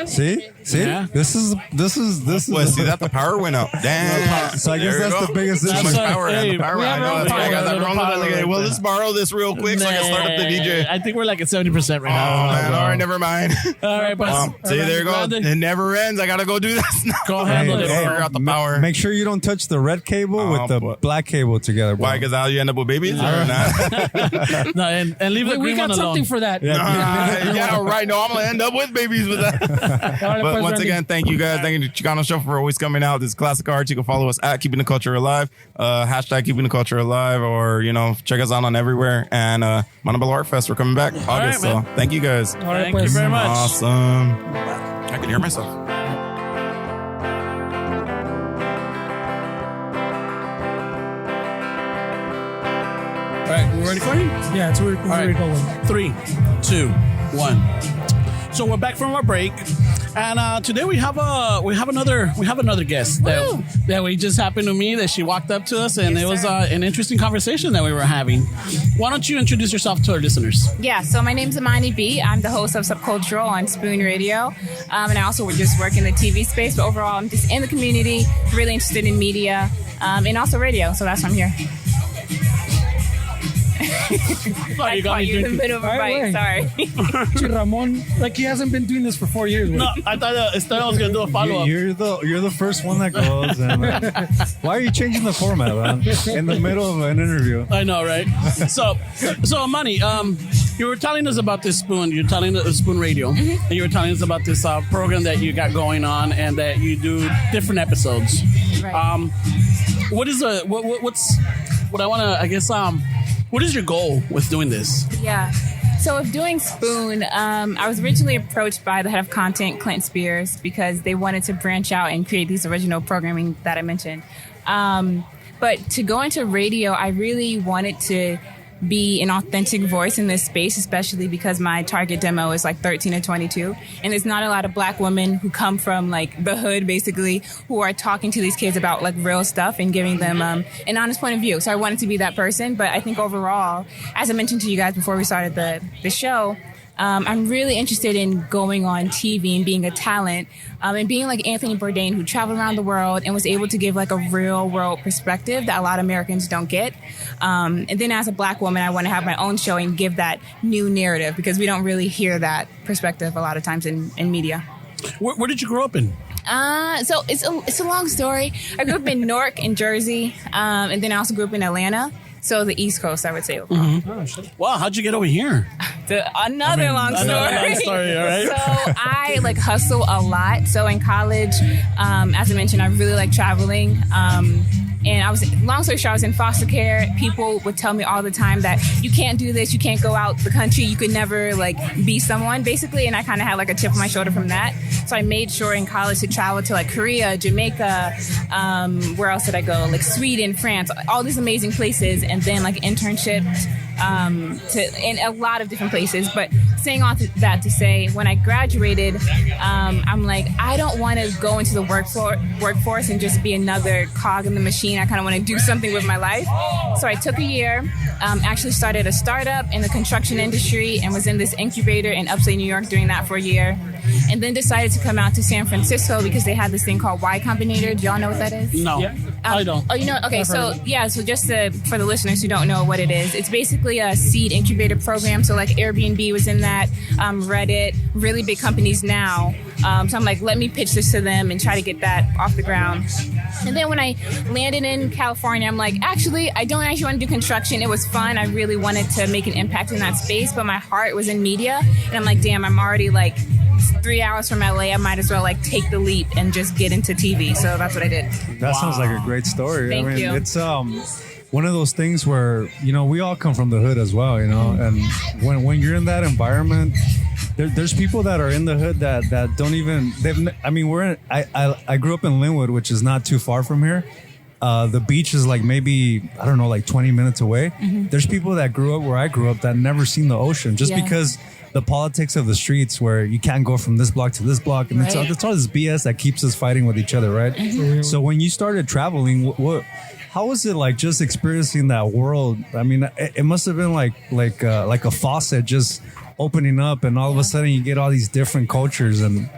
See? Yeah. This is Well, see that the power went up. Damn. So I guess There you that's go. the biggest Too issue. much That's power. hey, The power. we I have know. our That's why I got power. that wrong. Power. Like, well, let's borrow this real quick so I can start up the DJ. I think we're like at 70% right Oh, now. man. All right, never mind. All right, but See, there you go. Randy, It never ends. I got to go do this now. go handle it. Figure out the power. Make sure you don't touch the red cable Oh, with the but- black cable together, bro. Why? Because how you end up with babies or not? No, and leave the We green one got alone. something for that. Yeah, right. No, I'm going to end up with babies with that. Órale, But pues, once Randy. again, thank you guys. Thank you to Chicano Show for always coming out. This is Classic Art. You can follow us at Keeping the Culture Alive, hashtag Keeping the Culture Alive, or, check us out on everywhere. And Montebello Art Fest, we're coming back August. right, man. So thank you guys. All right, Thank you pues. very much. Awesome. I can hear myself. All right, we ready for you? Yeah, it's weird. All right. 3, 2, 1. So we're back from our break, And today we have another guest that we just happened to meet. That she walked up to us, and it was an interesting conversation that we were having. Why don't you introduce yourself to our listeners? Yeah, so my name's Imani Bee. I'm the host of Subcultural on Spoon Radio, and I also just work in the TV space. But overall, I'm just in the community, really interested in media, and also radio. So that's why I'm here. Sorry, you got me in the middle of a bite. Sorry. Ramon, like he hasn't been doing this for 4 years. No, I thought Estela was gonna do a follow up. You're the first one that goes. And, why are you changing the format, man? In the middle of an interview. I know, right? So Imani, you were telling us about this Spoon. You're telling us Spoon Radio, and you were telling us about this program that you got going on, and that you do different episodes. Right. What I want to, I guess, what is your goal with doing this? Yeah. So with doing Spoon, I was originally approached by the head of content, Clint Spears, because they wanted to branch out and create these original programming that I mentioned. But to go into radio, I really wanted to be an authentic voice in this space, especially because my target demo is like 13 to 22. And there's not a lot of black women who come from like the hood, basically, who are talking to these kids about like real stuff and giving them an honest point of view. So I wanted to be that person. But I think overall, as I mentioned to you guys before we started the show, I'm really interested in going on TV and being a talent and being like Anthony Bourdain, who traveled around the world and was able to give like a real world perspective that a lot of Americans don't get. And then as a black woman, I want to have my own show and give that new narrative because we don't really hear that perspective a lot of times in media. Where did you grow up in? So it's a long story. I grew up in Newark in Jersey, and then I also grew up in Atlanta. So the East Coast, I would say. Mm-hmm. Oh, wow, how'd you get over here? Another long story. All right. So I like hustle a lot. So in college, as I mentioned, I really like traveling. And long story short, I was in foster care. People would tell me all the time that you can't do this, you can't go out the country, you could never like be someone, basically. And I kind of had like a chip on my shoulder from that. So I made sure in college to travel to like Korea, Jamaica, where else did I go? Like Sweden, France, all these amazing places, and then like internships in a lot of different places. But saying all that to say, when I graduated, I'm like, I don't want to go into the workforce and just be another cog in the machine. I kind of want to do something with my life. So I took a year, actually started a startup in the construction industry and was in this incubator in upstate New York doing that for a year. And then decided to come out to San Francisco because they had this thing called Y Combinator. Do y'all know what that is? No, I don't. Oh, you know? Okay, so just for the listeners who don't know what it is, it's basically a seed incubator program. So like Airbnb was in that, Reddit, really big companies now. So I'm like, let me pitch this to them and try to get that off the ground. And then when I landed in California, I'm like, actually, I don't actually want to do construction. It was fun. I really wanted to make an impact in that space, but my heart was in media. And I'm like, damn, I'm already like 3 hours from LA. I might as well like take the leap and just get into TV. So that's what I did. That sounds like a great story. Thank you. It's one of those things where, we all come from the hood as well, and when you're in that environment, there's people that are in the hood that don't even, I grew up in Linwood, which is not too far from here. The beach is like maybe, I don't know, like 20 minutes away. Mm-hmm. There's people that grew up where I grew up that never seen the ocean just because the politics of the streets where you can't go from this block to this block. And it's all this BS that keeps us fighting with each other, right? Mm-hmm. So when you started traveling, how was it like just experiencing that world? I mean, it must have been like a faucet just opening up, and all of a sudden you get all these different cultures. And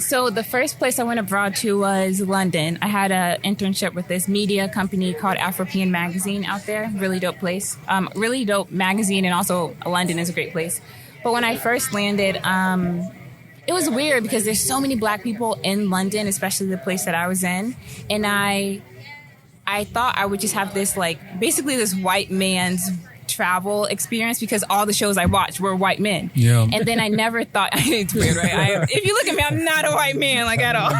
so the first place I went abroad to was London. I had an internship with this media company called Afropean Magazine out there. Really dope place. Really dope magazine, and also London is a great place. But when I first landed, it was weird because there's so many black people in London, especially the place that I was in. And I thought I would just have this, like, basically this white man's travel experience because all the shows I watched were white men. Yeah. And then I never thought, it's weird, right? If you look at me, I'm not a white man, like, at all.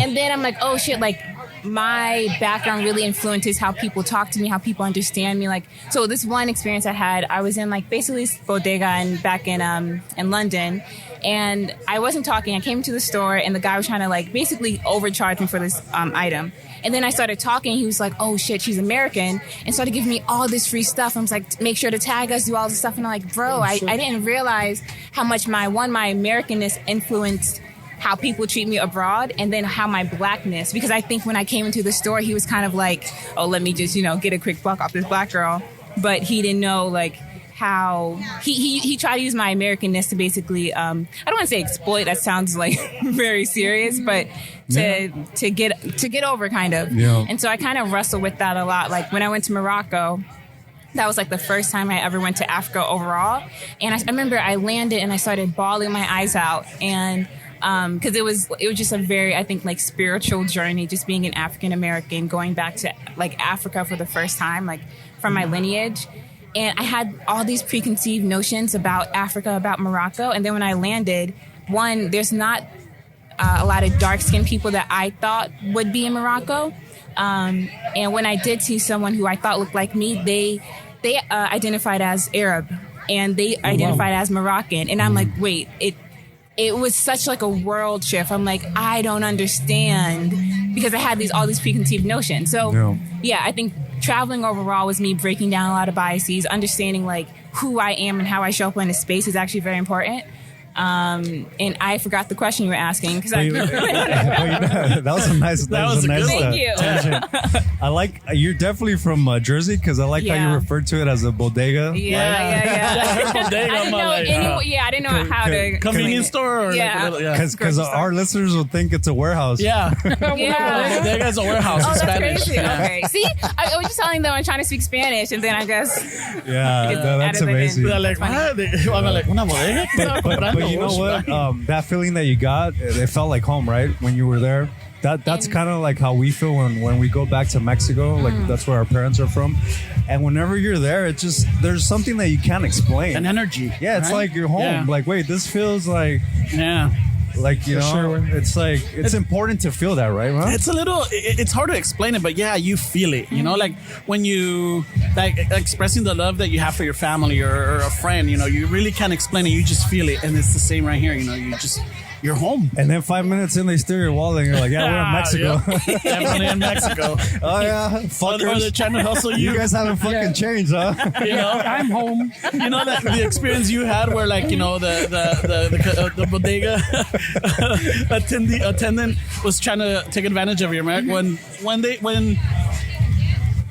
And then I'm like, oh shit, like, my background really influences how people talk to me, how people understand me. Like, so this one experience I had, I was in like basically bodega back in London, and I wasn't talking. I came to the store, and the guy was trying to like basically overcharge me for this item. And then I started talking. He was like, "Oh shit, she's American," and started giving me all this free stuff. I was like, "Make sure to tag us, do all this stuff." And I'm like, "Bro, I didn't realize how much my Americanness influenced how people treat me abroad, and then how my blackness, because I think when I came into the store, he was kind of like, oh, let me just, get a quick buck off this black girl. But he didn't know like how he tried to use my Americanness to basically, I don't want to say exploit, that sounds like very serious, but to get over kind of. Yeah. And so I kind of wrestle with that a lot. Like when I went to Morocco, that was like the first time I ever went to Africa overall. And I remember I landed and I started bawling my eyes out, and because it was just a very, I think, like spiritual journey, just being an African American, going back to like Africa for the first time, like from my lineage. And I had all these preconceived notions about Africa, about Morocco. And then when I landed, one, there's not a lot of dark skinned people that I thought would be in Morocco. And when I did see someone who I thought looked like me, they identified as Arab, and they identified as Moroccan. And I'm like, wait, it was such like a world shift. I'm like, I don't understand, because I had all these preconceived notions. So yeah, I think traveling overall was me breaking down a lot of biases, understanding like who I am and how I show up in a space is actually very important. And I forgot the question you were asking because that was a nice. Thank you. Tangent. I like you're definitely from Jersey, because I like how you referred to it as a bodega. Yeah. Bodega, I didn't know how to convenience store. Or because our listeners will think it's a warehouse. Yeah. Bodega is a warehouse in Spanish. Crazy. Okay. See, I was just telling them I'm trying to speak Spanish, and then I guess. Yeah, that's amazing. They're like, what? I'm like, una bodega. But you know what? That feeling that you got, it felt like home, right? When you were there. That's kind of like how we feel when we go back to Mexico. Like that's where our parents are from. And whenever you're there, it's just, there's something that you can't explain. An energy. Yeah, it's like you're home. Yeah. Like, wait, this feels like... Yeah. Like, you know, it's like, it's important to feel that, right? Huh? It's a little, it's hard to explain it, but yeah, you feel it, you know, like when you, like expressing the love that you have for your family or a friend, you know, you really can't explain it, you just feel it. And it's the same right here, you know, you're home. And then 5 minutes in, they steal your wallet and you're like, yeah, we're in Mexico. Yep. Definitely in Mexico. Oh, yeah. Fuckers. Or they're trying to hustle you. You guys haven't fucking changed, huh? You know, I'm home. You know, that the experience you had where, like, you know, the bodega attendant was trying to take advantage of your American. When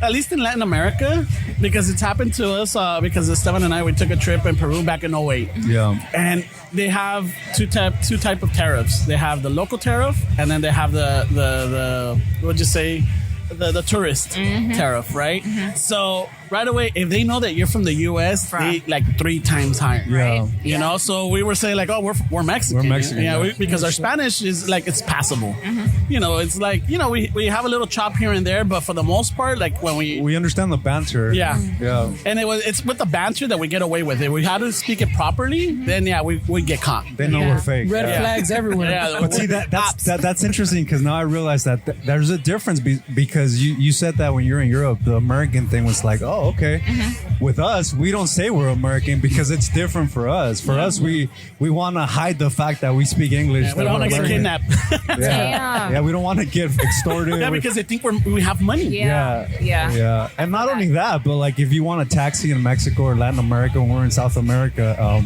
at least in Latin America, because it's happened to us, because Esteban and I, we took a trip in Peru back in 2008. Yeah. And they have two type of tariffs. They have the local tariff, and then they have the what would you say, the tourist tariff, right? Mm-hmm. So right away, if they know that you're from the U.S., they like 3 times higher. Right. You know, so we were saying like, oh, we're Mexican. We're Mexican. Yeah, because our Spanish is like, it's passable. Mm-hmm. You know, it's like, you know, we have a little chop here and there, but for the most part, like when we understand the banter. Yeah. Yeah. And it's with the banter that we get away with it. We had to speak it properly, then we get caught. They know we're fake. Red flags everywhere. Yeah. But see, that's interesting, because now I realize that there's a difference because you said that when you're in Europe, the American thing was like, oh, okay. Mm-hmm. With us, we don't say we're American because it's different for us. For us, we want to hide the fact that we speak English. Yeah, we don't want to get kidnapped. Yeah, we don't want to get extorted. Yeah, because they think we have money. Yeah. And not only that, but like if you want a taxi in Mexico or Latin America when we're in South America,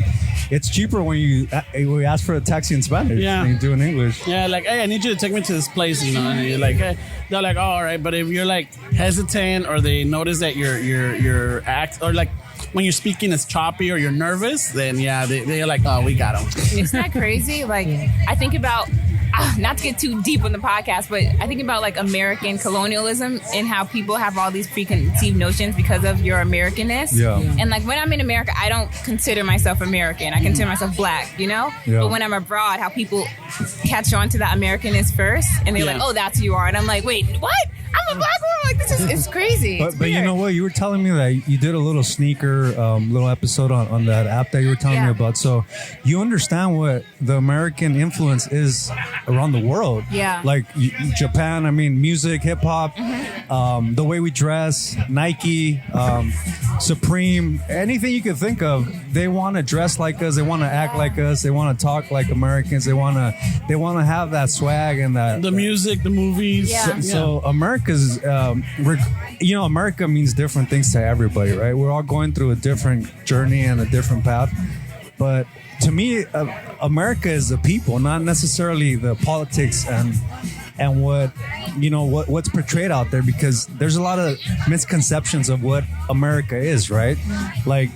it's cheaper when we ask for a taxi in Spanish than you do in English. Yeah, like, hey, I need you to take me to this place, you know, and you're like, hey. They're like, oh, all right, but if you're like hesitant, or they notice that your act, or like when you're speaking is choppy or you're nervous, then they're like, oh, we got them. Isn't that crazy? Like, I think about, not to get too deep on the podcast, but I think about like American colonialism and how people have all these preconceived notions because of your Americanness. Yeah. And like when I'm in America, I don't consider myself American. I consider myself black, you know? Yeah. But when I'm abroad, how people catch on to that Americanness first, and they're like, oh, that's who you are. And I'm like, wait, what? I'm a black woman. Like, this is it's crazy. But you know what? You were telling me that you did a little sneaker, little episode on that app that you were telling me about. So you understand what the American influence is around the world. Yeah. Like Japan, I mean, music, hip hop, the way we dress, Nike, Supreme, anything you can think of. They want to dress like us. They want to act like us. They want to talk like Americans. They want to have that swag and that the music, the movies. Yeah. So America's, America means different things to everybody, right? We're all going through a different journey and a different path. But to me, America is the people, not necessarily the politics and what's portrayed out there, because there's a lot of misconceptions of what America is, right? Like,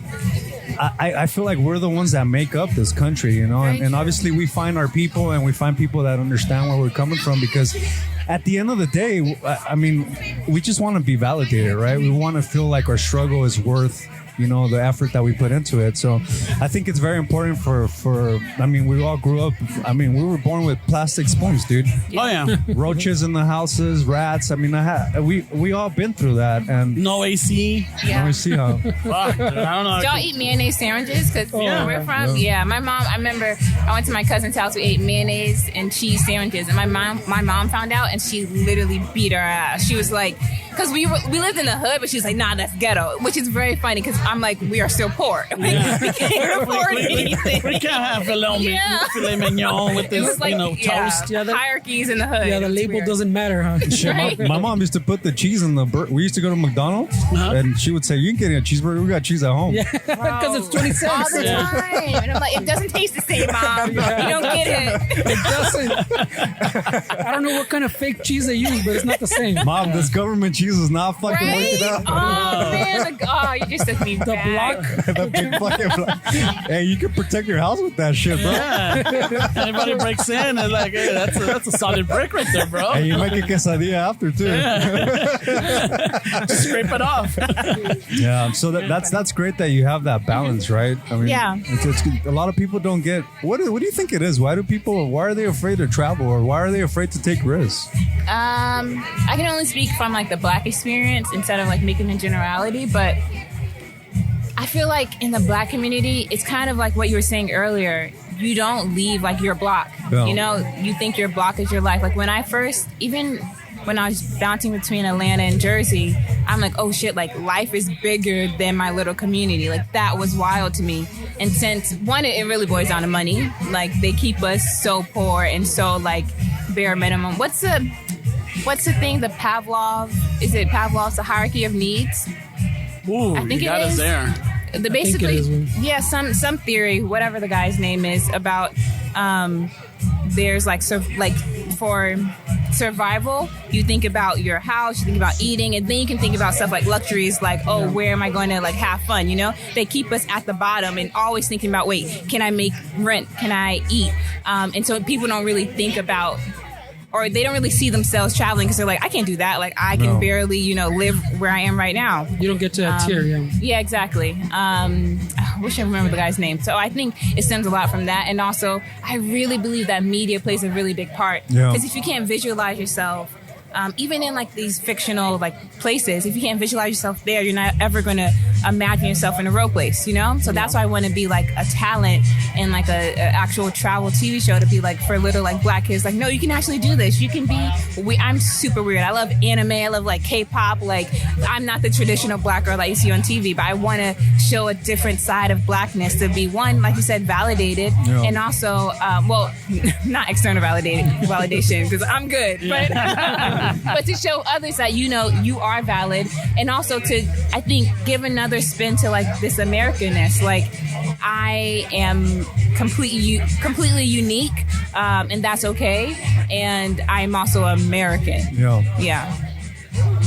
I feel like we're the ones that make up this country, you know, and obviously we find our people and we find people that understand where we're coming from, because at the end of the day, I mean, we just want to be validated, right? We want to feel like our struggle is worth, the effort that we put into it. So I think it's very important we all grew up, we were born with plastic spoons, dude. Oh yeah. Roaches in the houses, rats. I mean, we all been through that. And no AC. Yeah. Let me see how. Fuck, dude, I don't know. Did y'all eat mayonnaise sandwiches? Because where we're from, my mom, I remember I went to my cousin's house, we ate mayonnaise and cheese sandwiches, and my mom found out, and she literally beat our ass. She was like, because we lived in the hood, but she was like, nah, that's ghetto, which is very funny, because I'm like, we are still poor. We can't afford anything. We can't have filet mignon with this, like, toast. Yeah, hierarchies in the hood. Yeah, the label doesn't matter, huh? Shit, my mom used to put the cheese in the we used to go to McDonald's, and she would say, you can get a cheezeburger, we got cheese at home. Yeah, because it's 20 cents. All the time. And I'm like, it doesn't taste the same, Mom. You don't get it. It doesn't. I don't know what kind of fake cheese they use, but it's not the same. Mom, this government cheese is not fucking working out. Oh, man. You just took me The back. block. The big fucking block. Hey, you can protect your house with that shit, bro. Yeah. Anybody breaks in and like, hey, that's a solid brick right there, bro. And you make a quesadilla after too. Just scrape it off. Yeah, so that's great that you have that balance, right? I mean, it's a lot of people don't get. What do you think it is? Why are they afraid to travel, or why are they afraid to take risks? I can only speak from like the black experience instead of like making a generality, but I feel like in the black community, it's kind of like what you were saying earlier. You don't leave like your block. No. You think your block is your life. Like when I was bouncing between Atlanta and Jersey, I'm like, oh shit, like life is bigger than my little community. Like that was wild to me. And since one, it really boils down to money. Like they keep us so poor and so like bare minimum. What's the thing? The Pavlov? Is it Pavlov's the hierarchy of needs? Ooh, I think you got it us is. there. Some theory, whatever the guy's name is, about there's like for survival, you think about your house, you think about eating, and then you can think about stuff like luxuries, like, oh, where am I going to like have fun? They keep us at the bottom and always thinking about, wait, can I make rent? Can I eat? And so people don't really think about, or they don't really see themselves traveling because they're like, I can't do that. Like, I can barely, live where I am right now. You don't get to that tier, yeah. Yeah, exactly. I wish I remember the guy's name. So I think it stems a lot from that. And also, I really believe that media plays a really big part. Yeah. Because if you can't visualize yourself, even in like these fictional like places, if you can't visualize yourself there, you're not ever going to imagine yourself in a real place, So that's why I want to be like a talent in like a actual travel TV show, to be like for little like black kids, like, no, you can actually do this. You can be. I'm super weird. I love anime. I love like K-pop. Like I'm not the traditional black girl that you see on TV, but I want to show a different side of blackness, to be one, like you said, validated, and also, not external validation because I'm good, but to show others that you are valid, and also to, I think, give another spin to like this Americanness. Like I am completely unique, and that's okay. And I'm also American.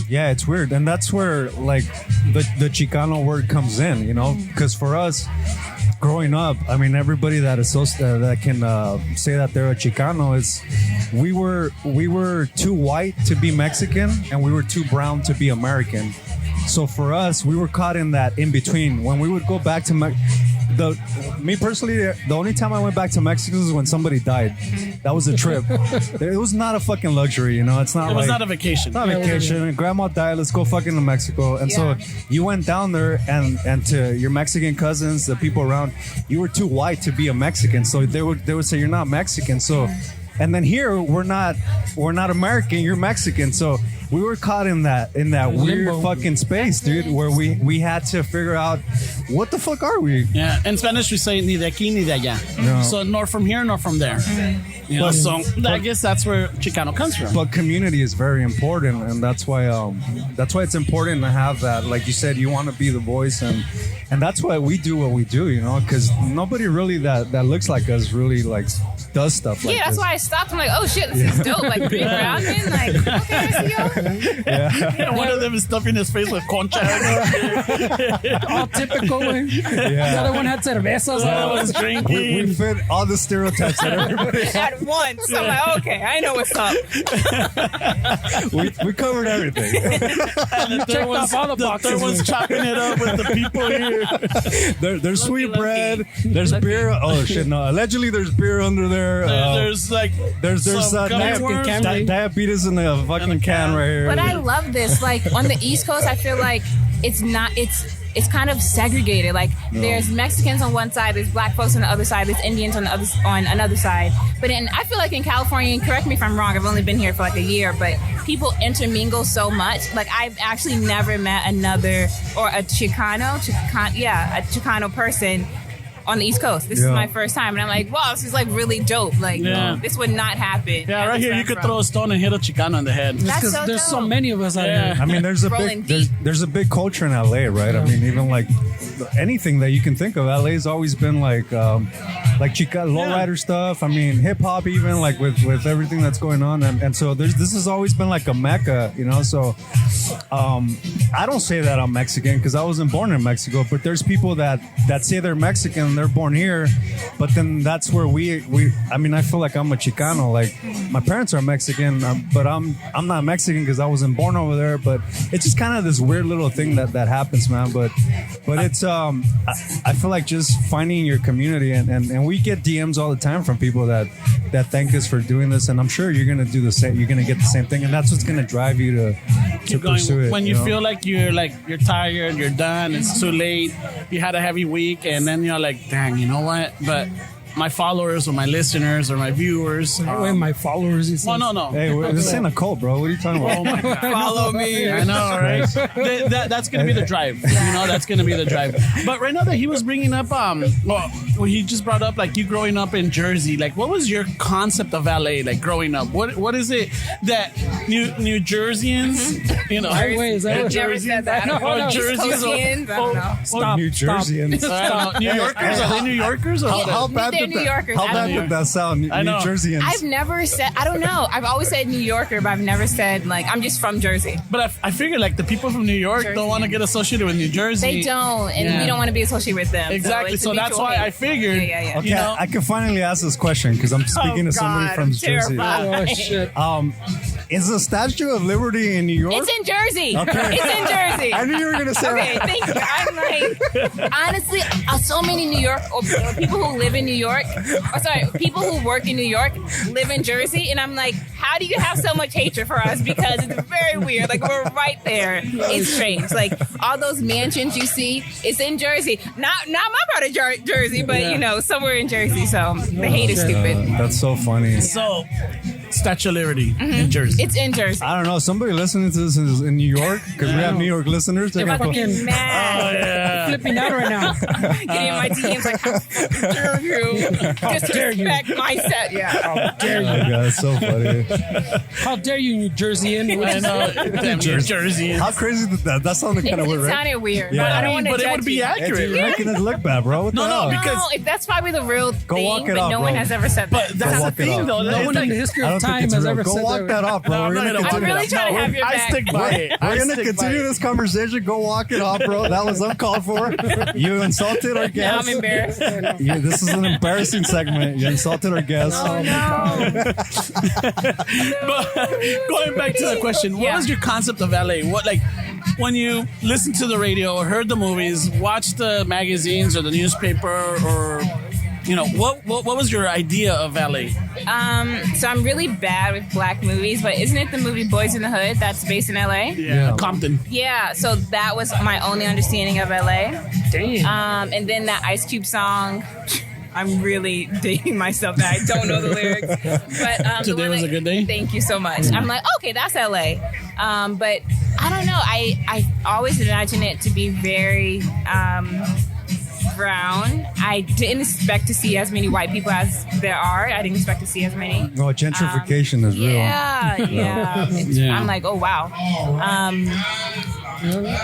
Yeah, it's weird, and that's where like the Chicano word comes in, because for us, growing up, I mean, everybody that can say that they're a Chicano is, we were too white to be Mexican, and we were too brown to be American. So for us, we were caught in that in between. When we would go back to me personally, the only time I went back to Mexico was when somebody died. That was a trip. It was not a fucking luxury, you know. It's not. It was like, not a vacation. Not a vacation. Grandma died. Let's go fucking to Mexico. And so you went down there, and to your Mexican cousins, the people around, you were too white to be a Mexican. So they would say you're not Mexican. So, and then here we're not American. You're Mexican. So we were caught in that weird fucking space, dude, where we had to figure out what the fuck are we? Yeah, in Spanish we say ni de aquí ni de allá. No. So nor from here nor from there. You know, so I guess that's where Chicano comes from. But community is very important, and that's why it's important to have that. Like you said, you want to be the voice, and that's why we do what we do, you know, because nobody really that looks like us really like does stuff like that's this. why I stopped. I'm like, oh shit, this is dope. Like 3 brown men, like, okay, I see y'all. Yeah, one of them is stuffing his face with concha. All typical. The other one had cervezas. The other one's drinking. We fit all the stereotypes that everybody At once. I'm like, okay, I know what's up. we covered everything. And the third one's, off all the boxes. third one's chopping it up with the people here. There's sweet bread. There's beer. Oh shit! No, allegedly there's beer under there. There's some diabetes in the fucking can right here. But I love this. Like on the East Coast, I feel like it's kind of segregated. Like there's Mexicans on one side, there's black folks on the other side, there's Indians on another side. But I feel like in California, and correct me if I'm wrong, I've only been here for like a year, but people intermingle so much. Like I've actually never met a Chicano person on the East Coast. This is my first time, and I'm like, wow, this is like really dope. Like, this would not happen. Yeah, right here you could throw a stone and hit a Chicano in the head. That's so there's so many of us out here. I mean, there's a big culture in LA, right? I mean, even like anything that you can think of, LA's always been like Chicano lowrider stuff. I mean, hip hop, even like with everything that's going on, and so this has always been like a mecca, you know. So I don't say that I'm Mexican because I wasn't born in Mexico, but there's people that say they're Mexican. They're born here, but then that's where we I mean, I feel like I'm a Chicano. Like my parents are Mexican, but I'm not Mexican because I wasn't born over there. But it's just kind of this weird little thing that happens, man. But it's I feel like just finding your community, and we get DMs all the time from people that thank us for doing this, and I'm sure you're gonna do the same. You're gonna get the same thing, and that's what's gonna drive you to pursue it. When you feel like you're tired, you're done, it's too late, you had a heavy week, and then you're like, dang, you know what? But my followers or my listeners or my viewers. My followers. Well, no. Hey, this ain't a cult, bro. What are you talking about? Oh my God. Follow me. I know, right? That's going to be the drive. You know, that's going to be the drive. But right now that he was bringing up, he just brought up like you growing up in Jersey. Like, what was your concept of LA? Like growing up, what is it that New Jerseyans, you know? Is that what never said that? Jerseyans. I don't know. Stop. New Jerseyans. New Yorkers? Are they New Yorkers? Or How bad They're New Yorkers. How bad did that sound? New Jerseyans. I've never said, I don't know. I've always said New Yorker, but I've never said, like, I'm just from Jersey. But I figure, like, the people from New York don't want to get associated with New Jersey. They don't, and we don't want to be associated with them. Exactly. So that's why I figured. Yeah. Okay, you know? I can finally ask this question because I'm speaking to somebody from Jersey. Oh, shit. Is the Statue of Liberty in New York? It's in Jersey. Okay. It's in Jersey. I knew you were going to say Okay, that. thank you. I'm like, honestly, so many New York, or people who live in New York, people who work in New York live in Jersey, and I'm like, how do you have so much hatred for us? Because it's very weird. Like, we're right there. It's strange. Like, all those mansions you see, it's in Jersey. Not my part of Jersey, but, you know, somewhere in Jersey. So the hate is stupid. That's so funny. So, Statue of Liberty in Jersey. It's in Jersey. I don't know. Somebody listening to this is in New York because we have New York listeners. They're I'm gonna fucking mad. Flipping out right now. Getting in my DMs like, how dare you? Disrespect my set. Yeah. How dare Oh my you? God, it's so funny. How dare you, New Jerseyan? I know. Damn New Jersey. How crazy did that sounded kind of weird, It right? sounded weird. Yeah. But I don't want to But it judge would be you. accurate, You're right? making it look bad, bro. What the hell? because That's probably the real Go thing, walk it but off, no bro. one has ever said But that. that's the walk it thing, off. though. No one in the history I of time has ever Go said walk that off, bro. We're gonna I'm continue. really trying to have your I back. stick by it. We're gonna continue this conversation. Go walk it off, bro. That was uncalled for. You insulted our Now guest. I'm embarrassed. This is an embarrassing segment. You insulted our guest. Oh no. But going back to the question, what Yeah. was your concept of LA? What, like, when you listened to the radio or heard the movies, watched the magazines or the newspaper, or you know, what was your idea of LA? So I'm really bad with black movies, but isn't it the movie Boys in the Hood that's based in LA? Yeah, Compton. Yeah, so that was my only understanding of LA. Damn. And then that Ice Cube song. I'm really dating myself that I don't know the lyrics. But Today was a good day? Thank you so much. I'm like, okay, that's LA. But I don't know. I always imagine it to be very brown. I didn't expect to see as many white people as there are. I didn't expect to see as many. Oh, gentrification is real. Yeah. Yeah. I'm like, oh wow.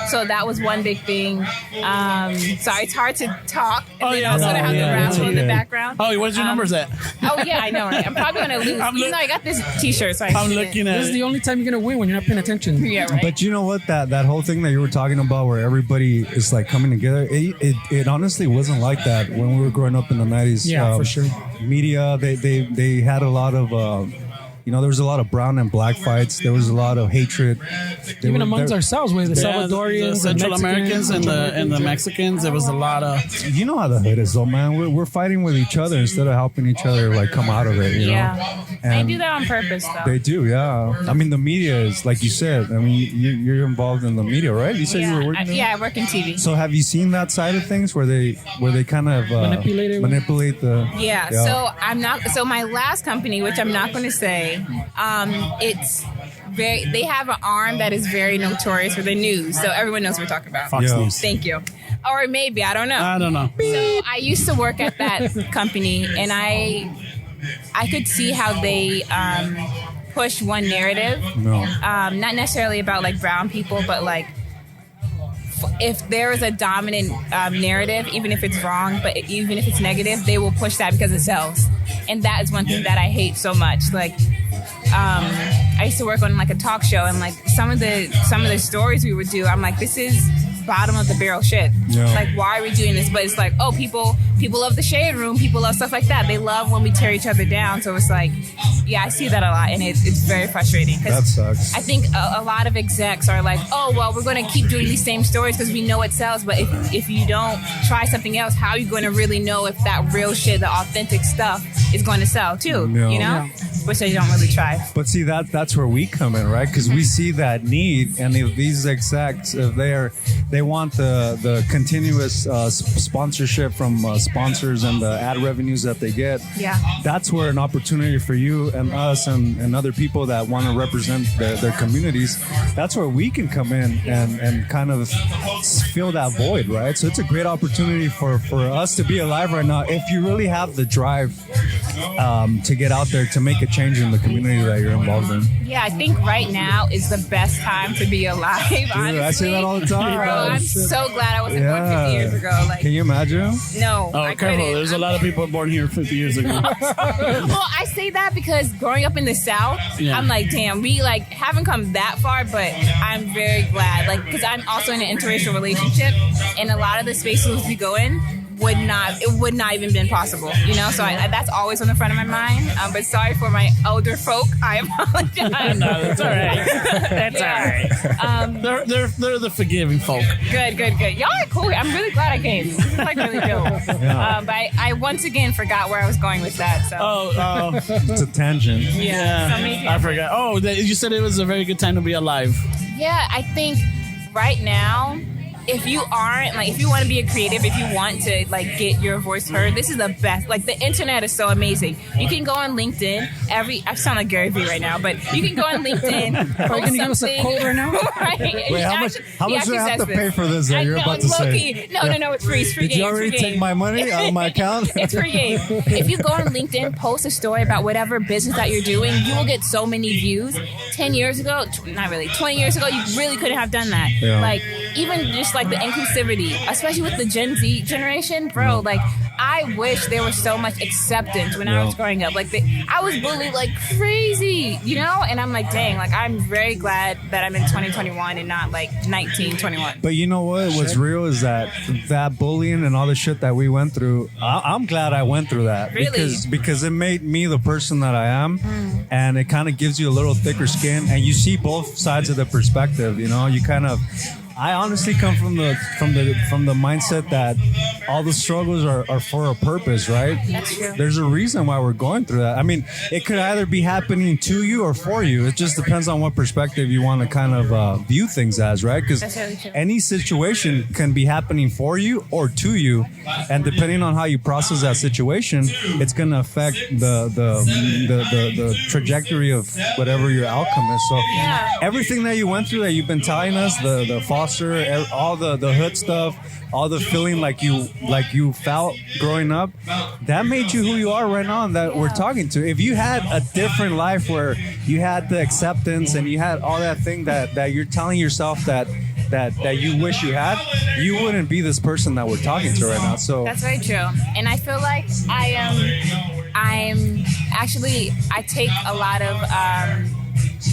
So that was one big thing. Sorry, it's hard to talk. And then also to have the raffle in the background. Oh, where's your numbers at? Oh yeah, I know, right? I'm probably gonna lose. Even though I got this T-shirt, so I'm looking at This is it. the only time you're gonna win when you're not paying attention. Yeah, right. But you know what? That whole thing that you were talking about, where everybody is like coming together, it honestly wasn't like that when we were growing up in the 90s. Yeah, for sure. Media, they had a lot of. There was a lot of brown and black fights. There was a lot of hatred. Even amongst ourselves, with the Salvadorians, the Central and Americans, and the Mexicans, there was a lot of. You know how the hood is, though, man. We're fighting with each other instead of helping each other like come out of it. You know? They And do that on purpose, though. They do, yeah. I mean, the media is like you said. I mean, you're involved in the media, right? You said you were working. I work in TV. So have you seen that side of things where they kind of manipulate the? Yeah. So I'm not. So my last company, which I'm not going to say, it's very. They have an arm that is very notorious for the news, so everyone knows what we're talking about. Fox News. Thank you. Or maybe I don't know. I don't know. So I used to work at that company, and I could see how they push one narrative. No. Not necessarily about like brown people, but like if there is a dominant narrative, even if it's wrong, but even if it's negative, they will push that because it sells. And that is one thing that I hate so much. Like, I used to work on like a talk show, and like some of the stories we would do, I'm like, this is bottom of the barrel shit. Yeah. Like, why are we doing this? But it's like, oh, people love the shade room. People love stuff like that. They love when we tear each other down. So it's like, yeah, I see that a lot, and it's very frustrating. That sucks. I think a lot of execs are like, oh, well, we're going to keep doing these same stories because we know it sells. But if you don't try something else, how are you going to really know if that real shit, the authentic stuff, is going to sell too? No. You know? Which they don't really try. But see, that's where we come in, right? Because we see that need, and if these execs, if they want the continuous sponsorship from sponsors and the ad revenues that they get, that's where an opportunity for you and us and other people that want to represent their communities, that's where we can come in and kind of fill that void, right? So it's a great opportunity for us to be alive right now if you really have the drive to get out there to make a change in the community that you're involved in. Yeah, I think right now is the best time to be alive, honestly. I say that all the time. Bro, I'm so glad I wasn't born 50 years ago. Like, can you imagine? No, Oh, I careful. couldn't. There's a lot of people born here 50 years ago. Well, I say that because growing up in the South, I'm like, damn, we like haven't come that far, but I'm very glad. Like, because I'm also in an interracial relationship, and a lot of the spaces we go in would not even been possible, you know. So that's always on the front of my mind. But sorry for my elder folk. I apologize. No, that's all right. That's all right. They're the forgiving folk. Good. Y'all are cool. I'm really glad I came. This is like really dope. But I once again forgot where I was going with that. So It's a tangent. yeah. So many I forgot. Oh, you said it was a very good time to be alive. Yeah, I think right now, if you want to be a creative, if you want to like get your voice heard, this is the best. Like, the internet is so amazing. You can go on LinkedIn. I sound like Gary Vee right now, but you can go on LinkedIn. Are you going to give us a quote right now? Right? Wait, how much do I have to pay for this that you're about to say? No, it's free. It's free Did game. you already free game. take my money out of my account? It's free game. If you go on LinkedIn, post a story about whatever business that you're doing, you will get so many views. 10 years ago, not really, 20 years ago, you really couldn't have done that. Yeah. Like, even just like the inclusivity, especially with the Gen Z generation, bro. Like, I wish there was so much acceptance when I was growing up. Like, I was bullied like crazy, you know? And I'm like, dang, like, I'm very glad that I'm in 2021 and not like 1921. But you know what? What's real is that bullying and all the shit that we went through, I'm glad I went through that. Really? Because it made me the person that I am. And it kind of gives you a little thicker skin. And you see both sides of the perspective, you know? You kind of... I honestly come from the mindset that all the struggles are for a purpose, right? That's true. There's a reason why we're going through that. I mean, it could either be happening to you or for you. It just depends on what perspective you want to kind of view things as, right? Because really any situation can be happening for you or to you, and depending on how you process that situation, it's going to affect the trajectory of whatever your outcome is. So everything that you went through that you've been telling us, the foster, all the hood stuff, all the feeling like you felt growing up, that made you who you are right now and that we're talking to. If you had a different life where you had the acceptance and you had all that thing that you're telling yourself that you wish you had, you wouldn't be this person that we're talking to right now. So that's very true. And I feel like I'm actually, I take a lot of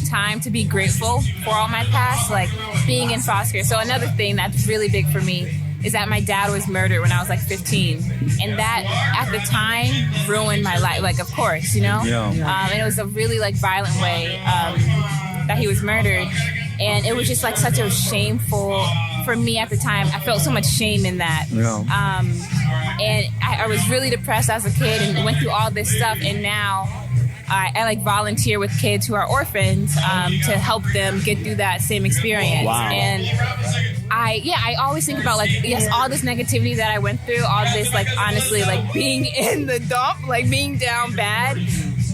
time to be grateful for all my past, like being in foster care. So another thing that's really big for me is that my dad was murdered when I was like 15, and that at the time ruined my life. Like, of course, you know. And it was a really like violent way that he was murdered, and it was just like such a shameful for me at the time. I felt so much shame in that. And I was really depressed as a kid and went through all this stuff, and now I like volunteer with kids who are orphans to help them get through that same experience. Wow. And I always think about like, yes, all this negativity that I went through, all this like honestly like being in the dump, like being down bad.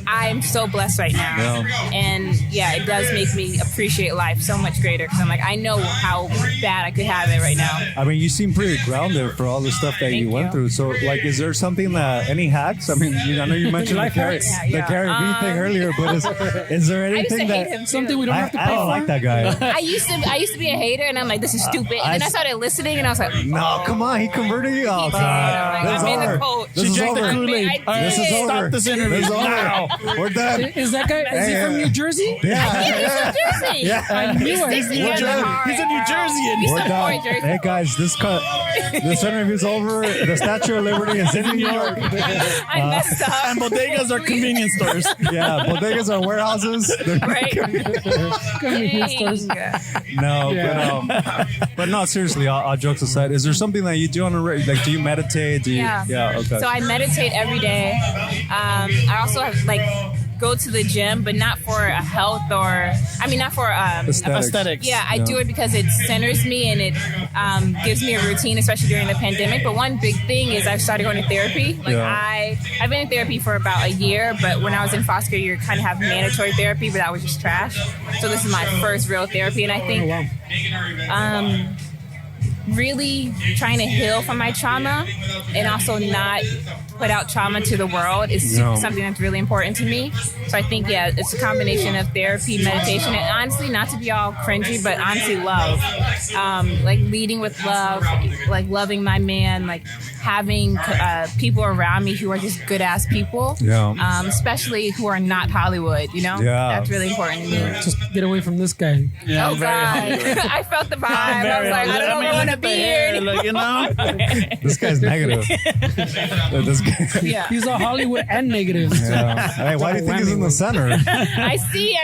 I'm so blessed right now. And it does make me appreciate life so much greater because I'm like, I know how bad I could have it right now. I mean, you seem pretty grounded for all the stuff that you went through. So, like, is there something any hacks? I mean, I know you mentioned the Gary Vee thing earlier, but is there anything that something we don't have to pay I don't like that guy. I used to be a hater, and I'm like, this is stupid. And then I started listening, and I was like, no, come on, he converted you. I'm in the coach. This Drank the over. Kool-Aid. This is over. Stop this interview. This is over. now. We're done. Is that guy? Is he from New Jersey? Yeah, he's from Jersey. Yeah. I knew He's it. together hard. He's a New Jerseyan. He's We're from done. Jersey. Hey guys, this interview's over. The Statue of Liberty is in New York. I messed up. And bodegas are convenience stores. Yeah, bodegas are warehouses. Right? Convenience stores. Dang. No, but no, seriously, all jokes aside, is there something that you do on a like? Do you meditate? Yeah. Okay. So I meditate every day. I also have like go to the gym, but not for a health not for Aesthetics. Yeah, I do it because it centers me and it gives me a routine, especially during the pandemic. But one big thing is I've started going to therapy. Like I've been in therapy for about a year, but when I was in foster care, you kind of have mandatory therapy, but that was just trash. So this is my first real therapy, and I think really trying to heal from my trauma and also not put out trauma to the world is something that's really important to me. So I think, it's a combination of therapy, meditation, and honestly, not to be all cringy, but honestly, love. Like leading with love, like loving my man, like having people around me who are just good-ass people, especially who are not Hollywood, you know? Yeah. That's really important to me. Just get away from this guy. Yeah, Oh, God. I felt the vibe. I was like, I don't want to be here. Like, you know? This guy's negative. This guy. Yeah. He's a Hollywood and negative. Yeah. Hey, why do you think he's in the center? I see.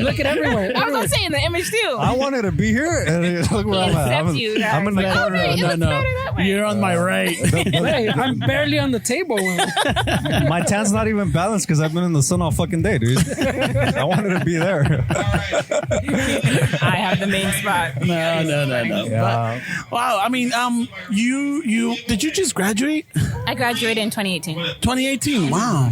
Look at everywhere. I was going to say in the image too. I wanted to be here, and look where I'm at. I'm in the corner. No. You're on my right. Hey, I'm barely on the table. My tan's not even balanced because I've been in the sun all fucking day, dude. I wanted to be there. I have the main spot. No. Yeah. But, wow. I mean, you did you just graduate? I graduated in 2018. 2018. Wow.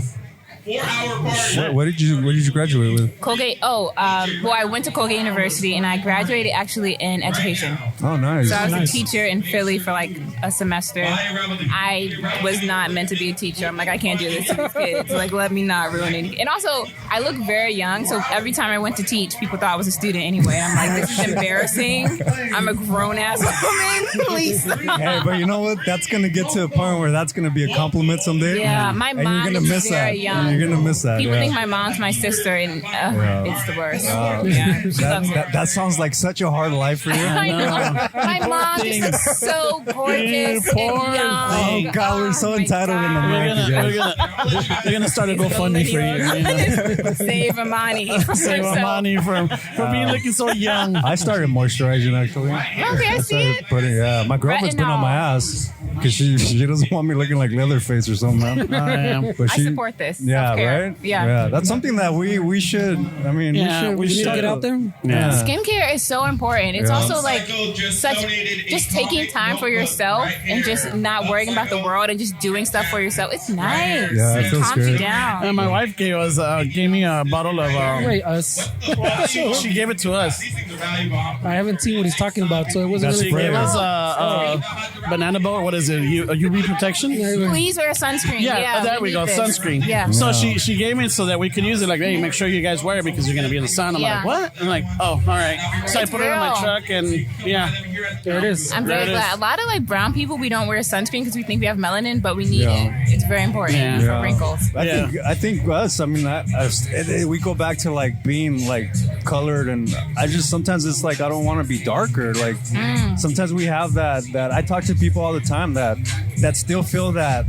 What did you graduate with? Colgate. Well, I went to Colgate University, and I graduated actually in education. Oh, nice. So I was a teacher in Philly for like a semester. I was not meant to be a teacher. I'm like, I can't do this to these kids. Like, let me not ruin it. And also, I look very young, so every time I went to teach, people thought I was a student anyway. I'm like, this is embarrassing. I'm a grown ass woman. Please stop. Hey, but you know what? That's gonna get to a point where that's gonna be a compliment someday. Yeah, my and mom you're gonna is miss very that. young. You're gonna miss that. People yeah. think my mom's my sister, and it's the worst. That sounds like such a hard life for you. I know. My mom just looks so gorgeous and young. Oh God, we're so entitled in America. We're gonna start a GoFundMe for you. Save Imani. Save Imani for being looking so young. I started moisturizing actually. Okay, I see it. My girlfriend's been on my ass because she doesn't want me looking like Leatherface or something. But I support this. Yeah, Self-care. right. Yeah. That's something that we should. I mean, we should get out there. Yeah. Skincare is so important. It's also like just taking time for yourself and just not worrying about the world and just doing stuff for yourself. It's nice. Yeah, it feels calms good. you down. And my wife gave me a bottle of. Wait, us. She gave it to us. I haven't seen what he's talking about, so it wasn't That's really She gave fair. us a banana boat. What is it? A UV protection? Please wear sunscreen. Yeah, there we need go. this. Sunscreen. Yeah. So she gave me it so that we could use it. Like, hey, make sure you guys wear it because you're gonna be in the sun. I'm Yeah. like, what? I'm like, oh, all right. So It's I put it in my real. truck, and yeah, There it is. I'm very There it glad. is. A lot of like brown people, we don't wear sunscreen because we think we have melanin, but we need Yeah. it. It's very important Yeah. for wrinkles. I think us. I mean, we go back to like being like colored, and I just sometimes it's like I don't want to be darker. Like sometimes we have that. I talk to people all the time that still feel that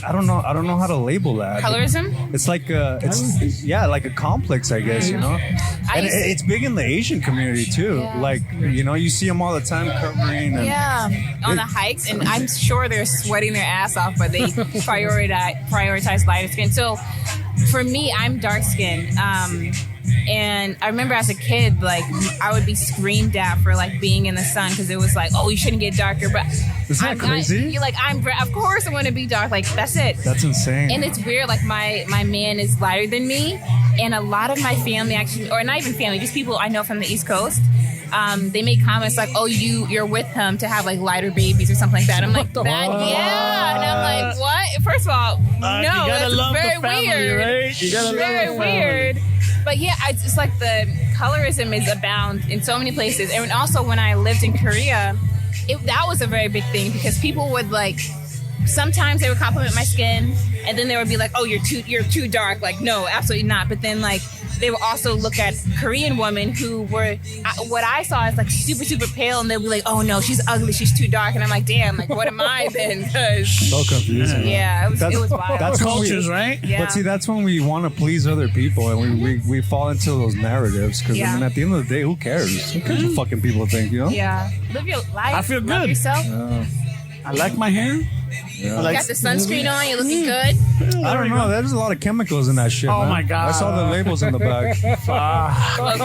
I don't know how to label that. Colorism? It's like like a complex, I guess. You know, and used to- it's big in the Asian community too. Yeah. Like you see them all the time covering. And Yeah, on the hikes, and I'm sure they're sweating their ass off, but they prioritize lighter skin. So for me, I'm dark skinned. And I remember as a kid, like I would be screamed at for like being in the sun because it was like, oh, you shouldn't get darker. But Isn't that crazy? You're like, of course I want to be dark. Like that's it. That's insane. And it's weird. Like my man is lighter than me, and a lot of my family actually, or not even family, just people I know from the East Coast. They make comments like, "Oh, you're with him to have like lighter babies or something like that." I'm like, yeah, and I'm like, what? First of all, no, you gotta that's love very the family, weird. right? You gotta very love the family. weird. But yeah, it's just like the colorism is abound in so many places, and also when I lived in Korea, that was a very big thing because people would like. Sometimes they would compliment my skin, and then they would be like, "Oh, you're too dark." Like, no, absolutely not. But then, like, they would also look at Korean women who were what I saw as like super, super pale, and they'd be like, "Oh no, she's ugly, she's too dark." And I'm like, "Damn, like, what am I then?" 'Cause, so confusing. yeah, it was wild. That's when cultures, right? Yeah. But see, that's when we want to please other people, and we fall into those narratives. Because Yeah. I mean, at the end of the day, who cares? Who cares what fucking people think? You know? Yeah, live your life. I feel Love good. yourself. I like my hair. You got the sunscreen on. You're looking good. I don't know. There's a lot of chemicals in that shit. Oh man. my God. I saw the labels in the back. Low-key. I don't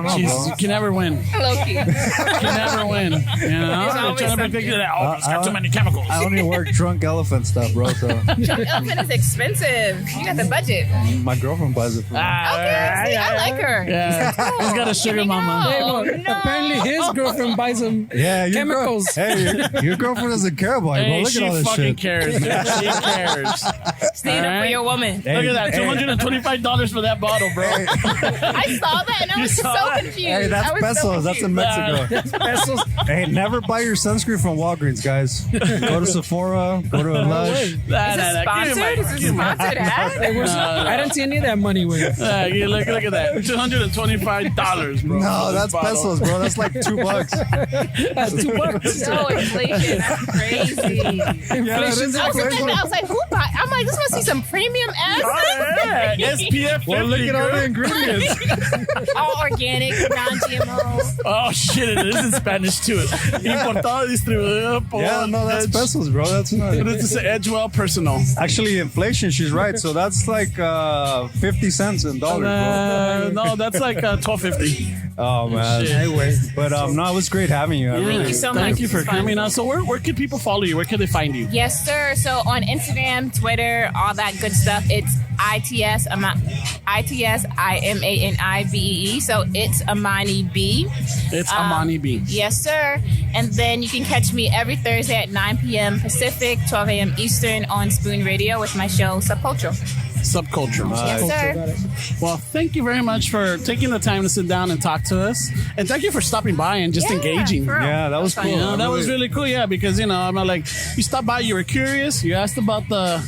know, Jeez, bro. you can never win. Low-key. You can never win. You know, There's you're always trying to be something. thinking that. Oh, it's got too many chemicals. I only work drunk elephant stuff, bro. So Elephant is expensive. You got the budget. my girlfriend buys it for me. Okay, see, I like her. Yeah, he's got a sugar mama. Hey, Oh, look, no. Apparently, his girlfriend buys him Yeah, your chemicals. your girlfriend doesn't care about you, bro. Hey, Look she at all this fucking shit. cares, man. She cares. Stand up for Alright. your woman. Hey, Look at that, hey, $225 for that bottle, bro. I saw that and I You was so saw that? confused. Hey, that's I was so pesos. That's in confused. Mexico. pesos. Hey, never buy your sunscreen from Walgreens, guys. Go to Sephora. Go to a Lush. Is this sponsored? Is this a sponsored ad? I didn't see any of that money with. Look at that, $225, bro. No, for this that's bottle. pesos, bro. That's like $2. That's $2. No, inflation. That's crazy. Inflation's I was crazy. thinking, I was like, who buy? I'm like, this must be some premium ass. Oh, yeah. SPF 50, Well, look at all the girl. ingredients. All organic, non-GMO. Oh, shit, it is in Spanish, too. Importado, distribuido por... Yeah, no, that's pesos, bro. That's not. This is Edgewell Personal. Actually, inflation, she's right. So that's like 50 cents in dollars, bro. No, that's like $12.50. Oh man. Anyway, But no, it was great having you. I really- Thank you so much. Thank you for This was fun. coming on. So where can people follow you? Where can they find you? Yes, sir. So on Instagram, Twitter, all that good stuff, it's ITSIMANIBEE. So it's Imani Bee. It's Imani Bee. Yes, sir. And then you can catch me every Thursday at 9 p.m. Pacific, 12 a.m. Eastern on Spoon Radio with my show Subcultural. Subcultural. Yes, sir. Well, thank you very much for taking the time to sit down and talk to us. And thank you for stopping by and just engaging. for real. Yeah, that was fun. cool. You know, that was really cool, yeah, because, I'm like, you stopped by, you were curious, you asked about the...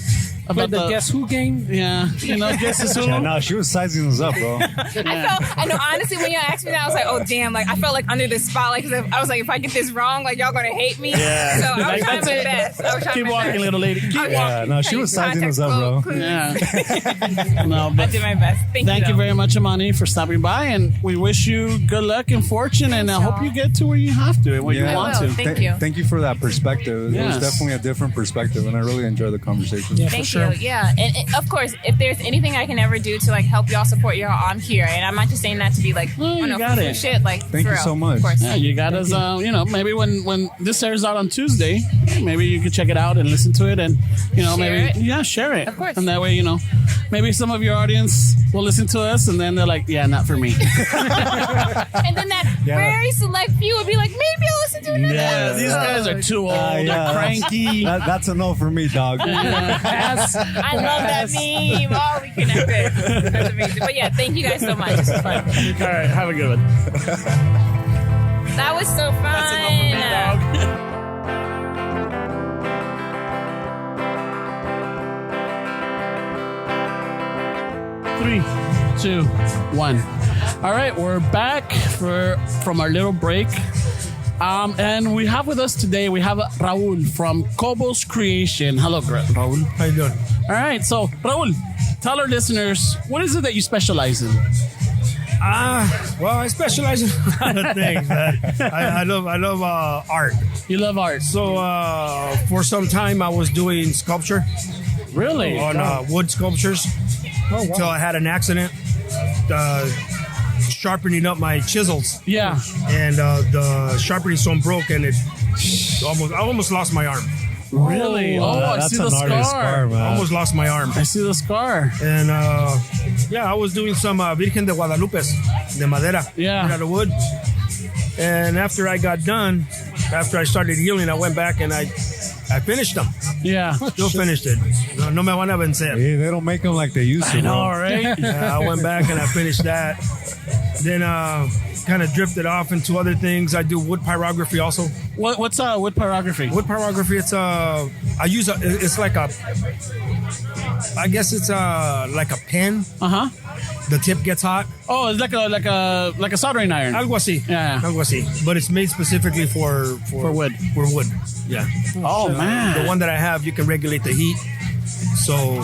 played the Guess Who game. Yeah, guess is who? Yeah, no, she was sizing us up, bro. I know, honestly, when y'all asked me that, I was like, oh, damn, like, I felt like under the spotlight, because I was like, if I get this wrong, like, y'all gonna hate me. Yeah. So I was Like, trying that's my it. best. I was trying Keep my walking, best. little lady. Keep walking. Yeah, no, she was sizing us up, bro. Yeah. No, but I did my best. thank you very much, Imani, for stopping by, and we wish you good luck and fortune, and I hope you get to where you have to and where you Yeah. want I will. to. Thank you. Thank you for that perspective. It Yes. was definitely a different perspective, and I really enjoyed the conversation. Yeah, Thank for sure. you. Yeah, and of course, if there's anything I can ever do to like help y'all, support y'all, I'm here. And I'm not just saying that to be like, you got it. shit. Like, Thank for you real. so much. Of course. Yeah, you got us. Maybe when this airs out on Tuesday, maybe you could check it out and listen to it, and share it. Of course. And that way, maybe some of your audience will listen to us, and then they're like, yeah, not for me. And then that very select few would be like, maybe I'll listen to another. Yeah, these guys are too old. They're cranky. That's a no for me, dog. I love that meme. Oh, we connected. That's amazing. But yeah, thank you guys so much. This was fun. All right, have a good one. That was so fun. That's enough for me, dog. 3, 2, 1. All right, we're back from our little break. And we have with us today, we have Raul from Cobos Creation. Hello, Raul. How you doing? All right, so Raul, tell our listeners, what is it that you specialize in? Well, I specialize in a lot of things. I love art. You love art. So for some time, I was doing sculpture Really? on wood sculptures until I had an accident sharpening up my chisels, Yeah. and the sharpening stone broke, and I almost lost my arm. Really? Oh, I that's see the an artist scar. man. Almost lost my arm. I see the scar. And I was doing some Virgen de Guadalupe de madera, Yeah. made out of wood. And after I got done, after I started healing, I went back and I finished them. Yeah. Still finished it. No me van a vencer. Hey, they don't make them like they used to. I know, bro. right? I went back and I finished that. Then kind of drifted off into other things. I do wood pyrography also. What's wood pyrography? Wood pyrography, it's like a pen. Uh-huh. The tip gets hot. Oh, it's like a soldering iron. Algo así. Yeah. Algo así. But it's made specifically for wood. For wood. Yeah. Oh, man. The one that I have, you can regulate the heat. So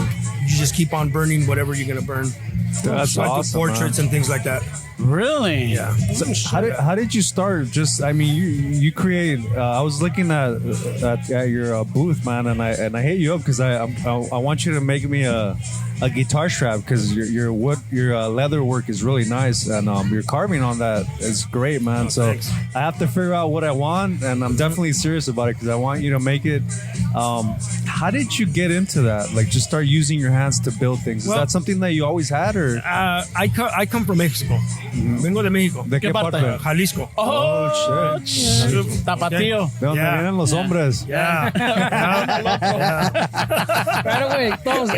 you just keep on burning whatever you're going to burn. That's So I do awesome, portraits and things like that. Really? Yeah. So how did you start? Just you create. I was looking at your booth, man, and I hit you up because I want you to make me a guitar strap because your leather work is really nice and your carving on that is great, man. So thanks. I have to figure out what I want, and I'm definitely serious about it because I want you to make it. How did you get into that? Like just start using your hands to build things. Is Well- that something that you always had, or I come from Mexico. Vengo de México. de qué parte? parte? Jalisco. Oh shit! Tapatío. ¿De dónde Yeah. vienen los hombres? Yeah. Right away, todos.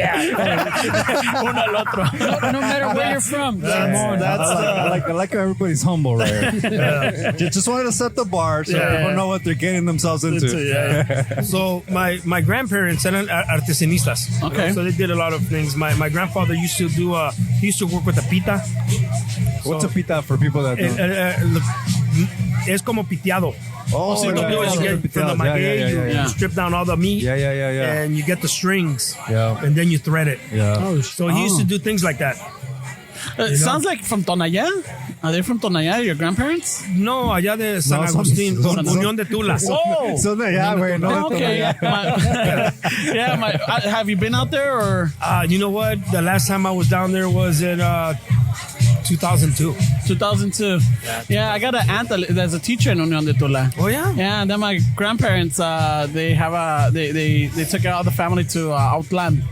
Uno al otro. No matter where you're from. I like how everybody's humble, right? Just wanted to set the bar so people know what they're getting themselves into. So my grandparents eran artesanistas. Okay. So they did a lot of things. My grandfather used to do he used to work with a pita. What's a pita for people that don't? Es como piteado. Oh, So what you do is you get from the maguey, yeah. you strip down all the meat, Yeah. and you get the strings, Yeah. and then you thread it. Yeah. So he used to do things like that. It sounds like from Tonaya. Are they from Tonaya, your grandparents? No, allá de San No, son- Agustín, son- Unión de Tula. Oh! So yeah, güey, no. Okay. Have you been out there or? You know what? The last time I was down there was in 2002. 2002. Yeah, I got an aunt that's a teacher in Unión de Tula. Oh yeah. Yeah, and then my grandparents, they took out the family to Outland.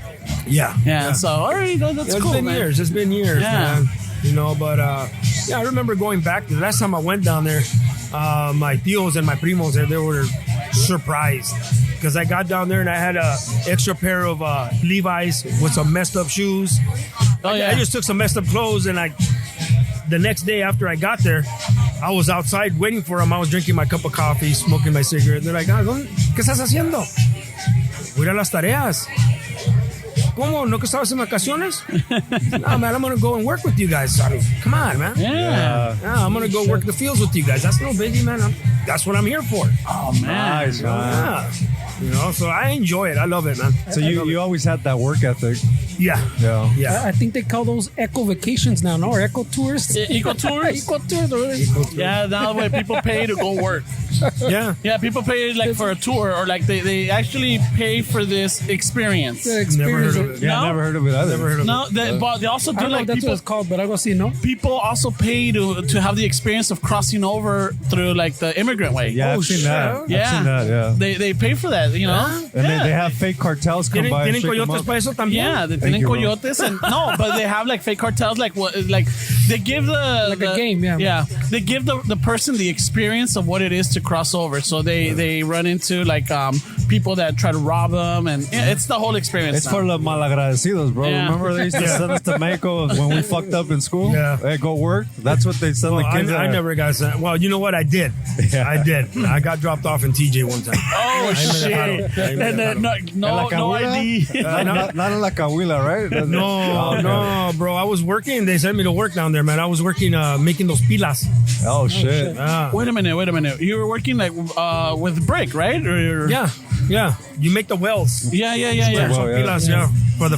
Yeah. So all right, that's It's cool, been man. years. It's been years, Yeah. man. You know, but I remember going back. The last time I went down there, my tios and my primos, they were surprised because I got down there and I had a extra pair of Levi's with some messed up shoes. Oh yeah. I just took some messed up clothes and the next day after I got there, I was outside waiting for them. I was drinking my cup of coffee, smoking my cigarette. They're like, ¿qué estás haciendo? Voy a las tareas. ¿Cómo? ¿No que estabas en vacaciones? No, man, I'm going to go and work with you guys. I mean, come on, man. Yeah. I'm going to go work the fields with you guys. That's no biggie, man. That's what I'm here for. Oh man. Nice, man. Yeah. You know, so I enjoy it. I love it, man. So you always had that work ethic. Yeah. Yeah. I think they call those eco vacations now, no? Or eco tours? Eco tours? Eco tours. Yeah, now when people pay to go work. Yeah. Yeah, people pay like for a tour or like they actually pay for this experience. The experience. Never heard of it. Yeah, No? never heard of it either. Never heard of No, but they also I do don't know like if that's people. what it's called, but I go see, no? People also pay to have the experience of crossing over through like the immigrant way. Yeah, I've seen that. Yeah. I've seen that, yeah. They pay for that, you know. And they have fake cartels come by and ¿Tienen shake them coyotes up. para eso también? Yeah, they Thank tienen you, bro. coyotes and no, but they have like fake cartels. Like what? Like they give Like a game, yeah. Yeah, they give the person the experience of what it is to cross over. So they run into like people that try to rob them, and yeah, it's the whole experience. It's now. for the malagradecidos, bro. Yeah. Remember they used to send us to Mexico when we fucked up in school? Yeah. Hey, go work. That's what they send Well, the kids. I never got sent. Well, you know what? I did. Yeah. I did. I got dropped off in TJ one time. Oh shit! Amen. And then no ID. Not in La Cahuila, right? No, bro. I was working. They sent me to work down there, man. I was working making those pilas. Oh, shit. Wait a minute. You were working like with brick, right? Or, Yeah. You make the wells. Yeah. Well, yeah. Pilas, yeah.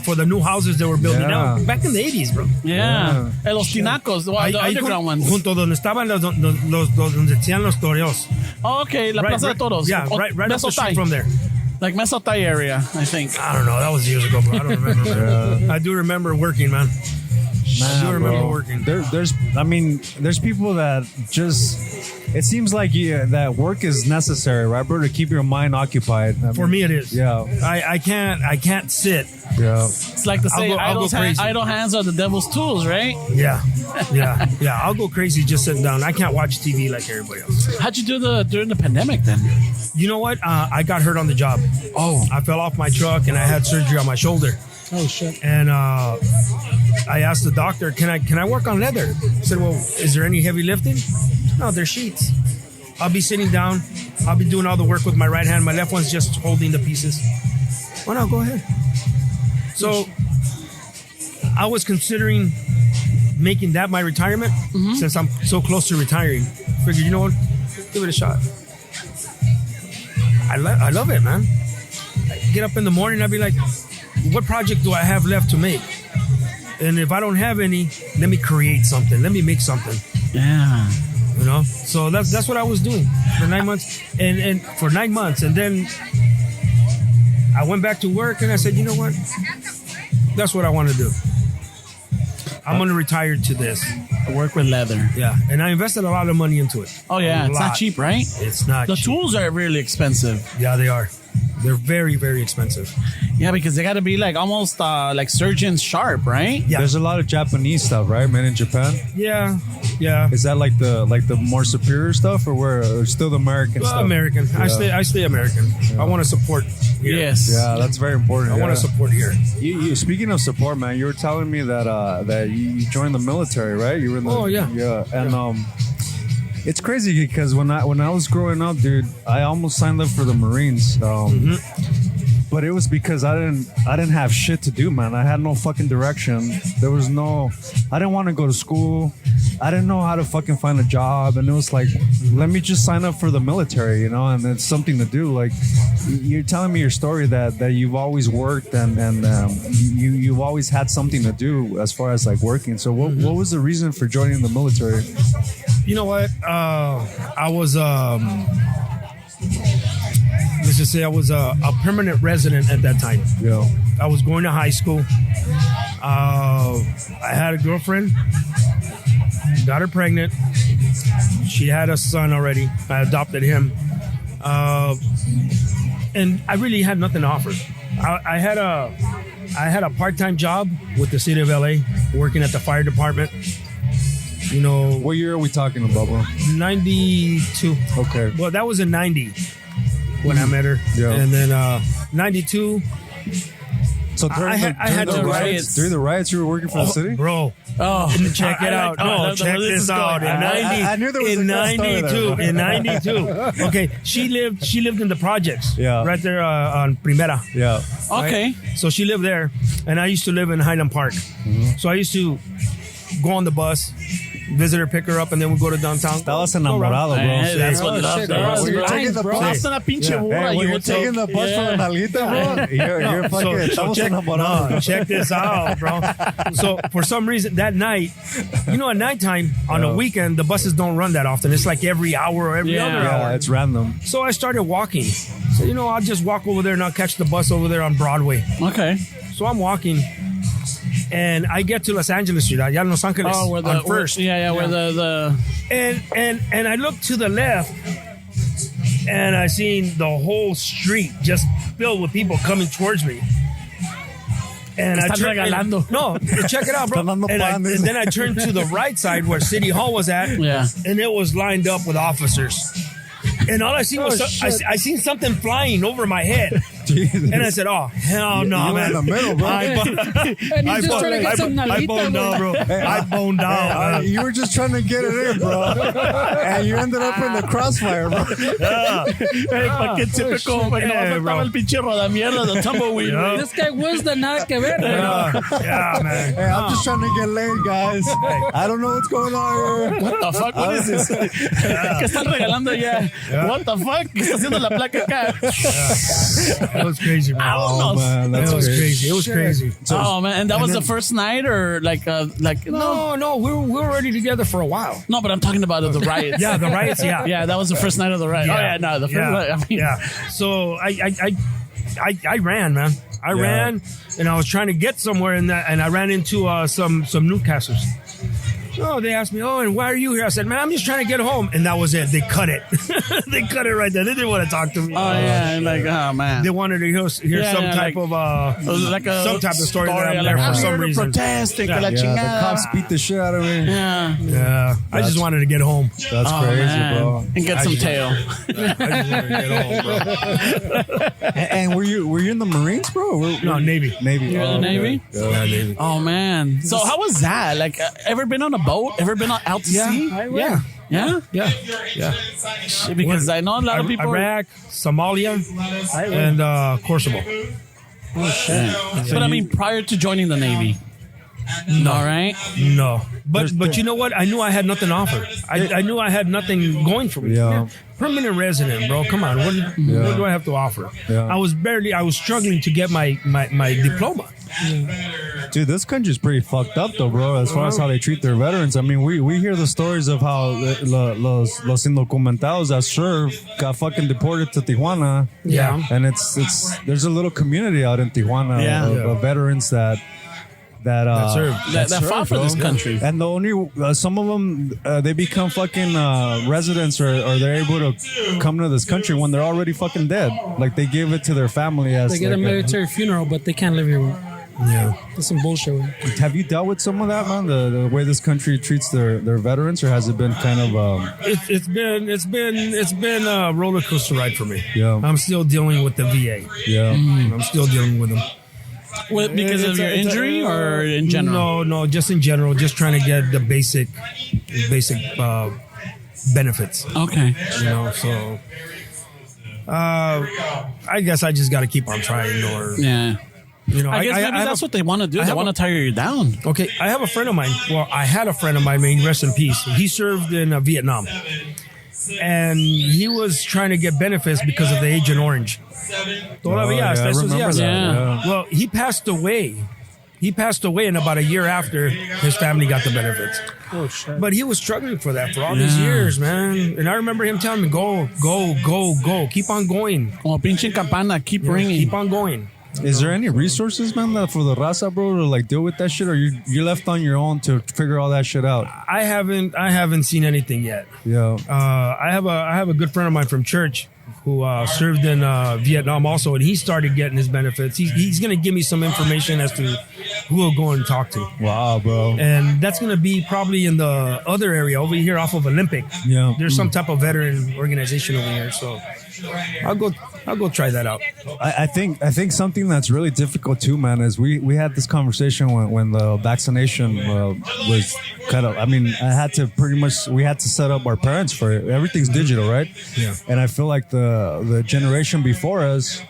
For the new houses they were building Yeah. out back in the 80s, bro. Yeah. And los tinacos, the Ahí underground ones. Junto donde estaban los donde hacían los toreos. Oh, okay, La Plaza de Toros. Yeah, right up the street from there. Like Mesotay area, I think. I don't know. That was years ago, bro. I don't remember. Man. I do remember working, man. I do remember bro. working. There's people that just. It seems like that work is necessary, right, bro, to keep your mind occupied. For me, it is. Yeah. I can't sit. Yeah. It's like to say I'll go crazy. idle hands are the devil's tools, right? Yeah. I'll go crazy just sitting down. I can't watch TV like everybody else. How'd you do during the pandemic then? You know what? I got hurt on the job. Oh. I fell off my truck and I had surgery on my shoulder. Oh, shit. And I asked the doctor, can I work on leather? I said, well, is there any heavy lifting? No, they're sheets. I'll be sitting down. I'll be doing all the work with my right hand. My left one's just holding the pieces. Well, no, go ahead. So I was considering making that my retirement since I'm so close to retiring. Figured, you know what? Give it a shot. I love it, man. I get up in the morning, I'd be like, what project do I have left to make? And if I don't have any, let me create something. Let me make something. Yeah. You know? So that's what I was doing for 9 months. And for 9 months. And then I went back to work and I said, you know what? That's what I want to do. I'm going to retire to this. Work with leather. Yeah. And I invested a lot of money into it. Oh yeah, A it's not lot. cheap, right? It's not The cheap. tools are really expensive. Yeah, they are. They're very, very expensive. Yeah, because they got to be like almost like surgeon sharp, right? Yeah. There's a lot of Japanese stuff, right, made in Japan. Yeah. Is that like the more superior stuff, or still the American Well, stuff? American. Yeah. I stay American. I want to support here. Yes. Yeah, that's very important. I want to support here. You speaking of support, man, you were telling me that you joined the military, right? You were in the, Oh, yeah. and it's crazy because when I was growing up, dude, I almost signed up for the Marines. But it was because I didn't have shit to do, man. I had no fucking direction. I didn't want to go to school. I didn't know how to fucking find a job. And it was like, let me just sign up for the military, you know, and it's something to do. Like, you're telling me your story that you've always worked and you've always had something to do as far as like working. So what was the reason for joining the military? You know what? I was, let's just say I was a permanent resident at that time. Yeah. I was going to high school. I had a girlfriend. got her pregnant. She had a son already. I adopted him. And I really had nothing to offer. I had a part-time job with the city of LA, working at the fire department. You know, What year are we talking about, bro? 92. Okay. Well, that was in 90 when I met her. Yeah. And then 92. So during I had the to- riots, during the riots, you were working for the city? Bro. Oh, Check it out. No, check this out. In 90, I knew there was in a good story 92, there. in 92. Okay, she lived in the projects. Yeah. Right there on Primera. Yeah. okay. So she lived there, and I used to live in Highland Park. So I used to go on the bus, visit her, pick her up, and then we'd go to downtown. Estabas enamorado, bro. Hey, that's what Oh, love shit, does. bro. You're taking Lines, the bro. bus. Hasta la pinche Yeah. bola Hey, you when you're would taking take. the bus from the nalguita, bro, you're fucking, estamos check, enamorados. check this out, bro. So for some reason that night, at nighttime on a weekend, the buses don't run that often. It's like every hour or every other hour. Yeah, it's random. So I started walking. So I'll just walk over there and I'll catch the bus over there on Broadway. Okay. So I'm walking, and I get to Los Angeles Street, allá en Los Angeles, Oh, where the on First. where the And I look to the left, and I seen the whole street just filled with people coming towards me. And I Están turned, regalando. no, check it out, bro. Están dando And, pan, dice. then I turned to the right side where City Hall was at, Yeah. and it was lined up with officers. And all I seen was I seen something flying over my head, Jesus. and I said, "Oh hell no, You were man!" in the middle, bro. And he's just trying to get some nalguita, boned out, bro. I boned out. You were just trying to get it in, bro. And you ended up in the crossfire, bro. Hey, fucking typical. Like, Yeah, no, bro. faltaba el pinche rodamierda, the tumbleweed. Yeah. güey. This guy was the nada que ver. Yeah, man. Hey, I'm just trying to get laid, guys. I don't know what's going on here. What the fuck? What is this? ¿Qué están regalando allá? What the fuck? ¿Qué está haciendo la placa acá? That was crazy, bro. Vámonos. man, that's It was great. crazy. It was crazy. Oh man, and that was then- the first night, or like no, No, we were already together for a while. no, but I'm talking about the riots. Yeah, the riots. Yeah, yeah, that was the first night of the riot. Oh yeah, no, the first. yeah, I mean, yeah. So I ran, man. I ran, and I was trying to get somewhere in that, and I ran into some Newcasters. Oh, they asked me, and why are you here? I said, man, I'm just trying to get home. And that was it. They cut it. They cut it right there. They didn't want to talk to me. Oh yeah, and like oh man. They wanted to hear Yeah, some yeah, type like- of It was like a some type of story that I'm like, there I'm for some here to reason. protest, and que la Yeah, the chingada. cops beat the shit out of me. Yeah. Yeah, I just wanted to get home. That's Oh, crazy, man. bro. And get some tail. I just wanted to get home, bro. And were you in the Marines, bro? No, Navy. Navy. You're in the Navy? Yeah. Yeah, Navy. Oh man. So how was that? Like, ever been on a boat? Ever been out to sea? Yeah. Yeah. Yeah. Yeah. Because I know a lot of people. Iraq, Somalia, and Kosovo. But I mean, prior to joining the Navy. No, right? No. But you know what? I knew I had nothing to offer. I knew I had nothing going for me. Yeah. Permanent resident, bro. Come on. What do I have to offer? Yeah. I was struggling to get my diploma. Dude, this country's pretty fucked up, though, bro, as far as how they treat their veterans. I mean, we hear the stories of how los indocumentados that serve got fucking deported to Tijuana. Yeah. And there's a little community out in Tijuana of veterans that serve. That fought for bro. this country. And the only some of them they become fucking residents or they're able to come to this country when they're already fucking dead. Like they give it to their family as They get a like military funeral, but they can't live here. Yeah. That's some bullshit. Have you dealt with some of that, man? The way this country treats their veterans, or has it been kind of It's been a roller coaster ride for me. Yeah. I'm still dealing with the VA. yeah? I'm still dealing with them. Because of your injury or in general? No, just in general, just trying to get the basic benefits. Okay. So I guess I just got to keep on trying, or Yeah. I guess maybe that's what they want to do. I They have want to tire you down. Okay, I have a friend of mine. Well, I had a friend of mine. May he rest in peace. He served in Vietnam, and he was trying to get benefits because of the Agent Orange. Todavía, I hasta esos remember días. that, Yeah. Well, he passed away. He passed away, and about a year after, his family got the benefits. Oh shit! But he was struggling for that for all these years, man. And I remember him telling me, "Go, go, go, go! Keep on going. Como pinche campana, keep ringing. Keep on going." Is there any resources, man, for the raza, bro, to like deal with that shit, or you're left on your own to figure all that shit out? I haven't seen anything yet. Yeah. I have a good friend of mine from church who served in Vietnam also, and he started getting his benefits. He's going to give me some information as to who we'll go and talk to. Wow, bro. And that's going to be probably in the other area over here off of Olympic. Yeah. There's some type of veteran organization over here, so I'll go try that out. I think something that's really difficult too, man, is we had this conversation when the vaccination was kind of. I mean, we had to set up our parents for it. Everything's digital, right? Yeah. And I feel like the generation before us,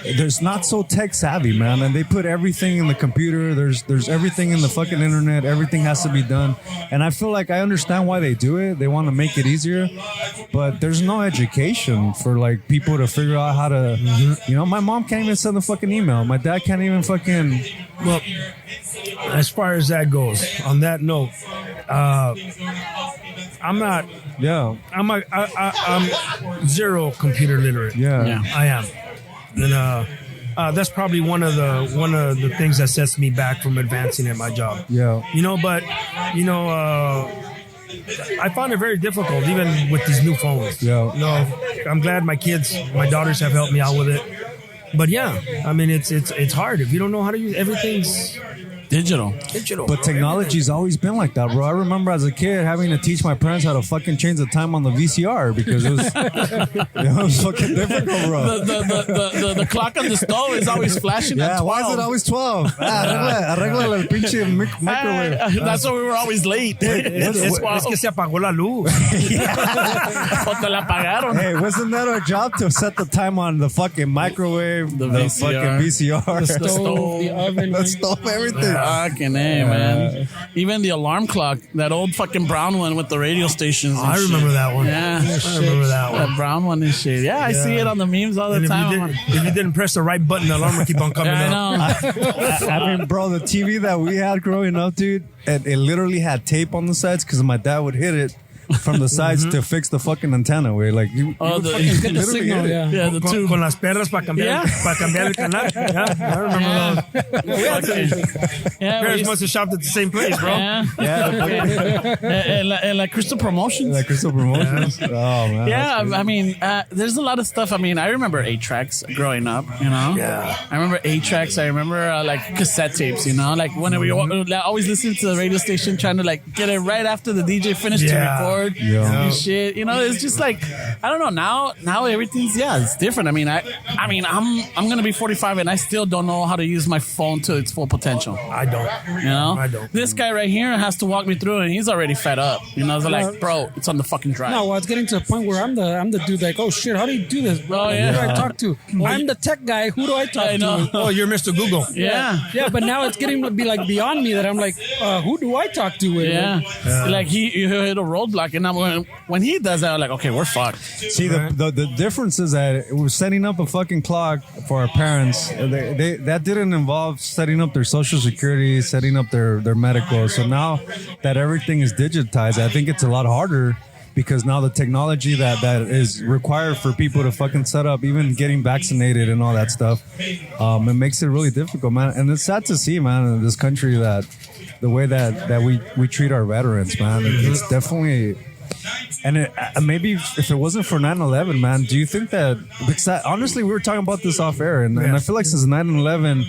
there's not so tech savvy, man, and they put everything in the computer. There's everything in the fucking internet. Everything has to be done, and I feel like I understand why they do it. They want to make it easier, but there's no education for like people to figure out how to. You know, my mom can't even send a fucking email. My dad can't even fucking. Well, as far as that goes, on that note, I'm not. Yeah. I'm zero computer literate. Yeah. I am. And that's probably one of the things that sets me back from advancing at my job. Yeah. I found it very difficult, even with these new phones. Yeah. I'm glad my daughters have helped me out with it. But yeah, I mean, it's hard if you don't know how to use everything's digital. But technology's always been like that, bro. I remember as a kid having to teach my parents how to fucking change the time on the VCR because it was fucking difficult, bro. The clock on the stove is always flashing at 12. Why is it always 12? Arregla el pinche microwave. That's why we were always late. Es que se apagó la luz. O te la apagaron. Hey, wasn't that our job to set the time on the fucking microwave, the fucking VCR, the stove, the oven, the stove, everything? Fucking A, man. Even the alarm clock, that old fucking brown one with the radio stations. I remember that one. Yeah. I remember that one. That brown one and shit. Yeah, I see it on the memes all the time. If you didn't press the right button, the alarm would keep on coming I up. know. I mean, bro, the TV that we had growing up, dude, it literally had tape on the sides because my dad would hit it from the sides to fix the fucking antenna. Where like you get the signal, yeah, the tube. Con las perras para cambiar el canal. Yeah, I remember those. Parents must have shopped at the same place, bro. And like Crystal Promotions. Oh man. Yeah, I mean, there's a lot of stuff. I mean, I remember 8-tracks growing up, you know? Yeah. I remember 8-tracks. I remember like cassette tapes, you know? Like when we always listen to the radio station trying to like get it right after the DJ finished to record and shit. You know, it's just like, I don't know. Now everything's, it's different. I mean, I'm going to be 45 and I still don't know how to use my phone to its full potential. I don't. You know? I don't. This guy right here has to walk me through and he's already fed up. You know, it's like, bro, it's on the fucking drive. No, well, it's getting to a point where I'm the dude like, oh shit, how do you do this, bro? Oh, yeah. Who do I talk to? I'm the tech guy. Who do I talk to? Oh, you're Mr. Google. Yeah. But now it's getting to be like beyond me that I'm like, who do I talk to? Like you hit a roadblock, and now when he does that, I'm like, okay, we're fucked. See, the difference is that we're setting up a fucking clock for our parents. That didn't involve setting up their social security, setting up their medical. So now that everything is digitized, I think it's a lot harder. Because now the technology that is required for people to fucking set up, even getting vaccinated and all that stuff, it makes it really difficult, man. And it's sad to see, man, in this country that the way that we treat our veterans, man. It's definitely... And maybe if it wasn't for 9/11, man, do you think that... Because honestly, we were talking about this off air, and I feel like since 9/11,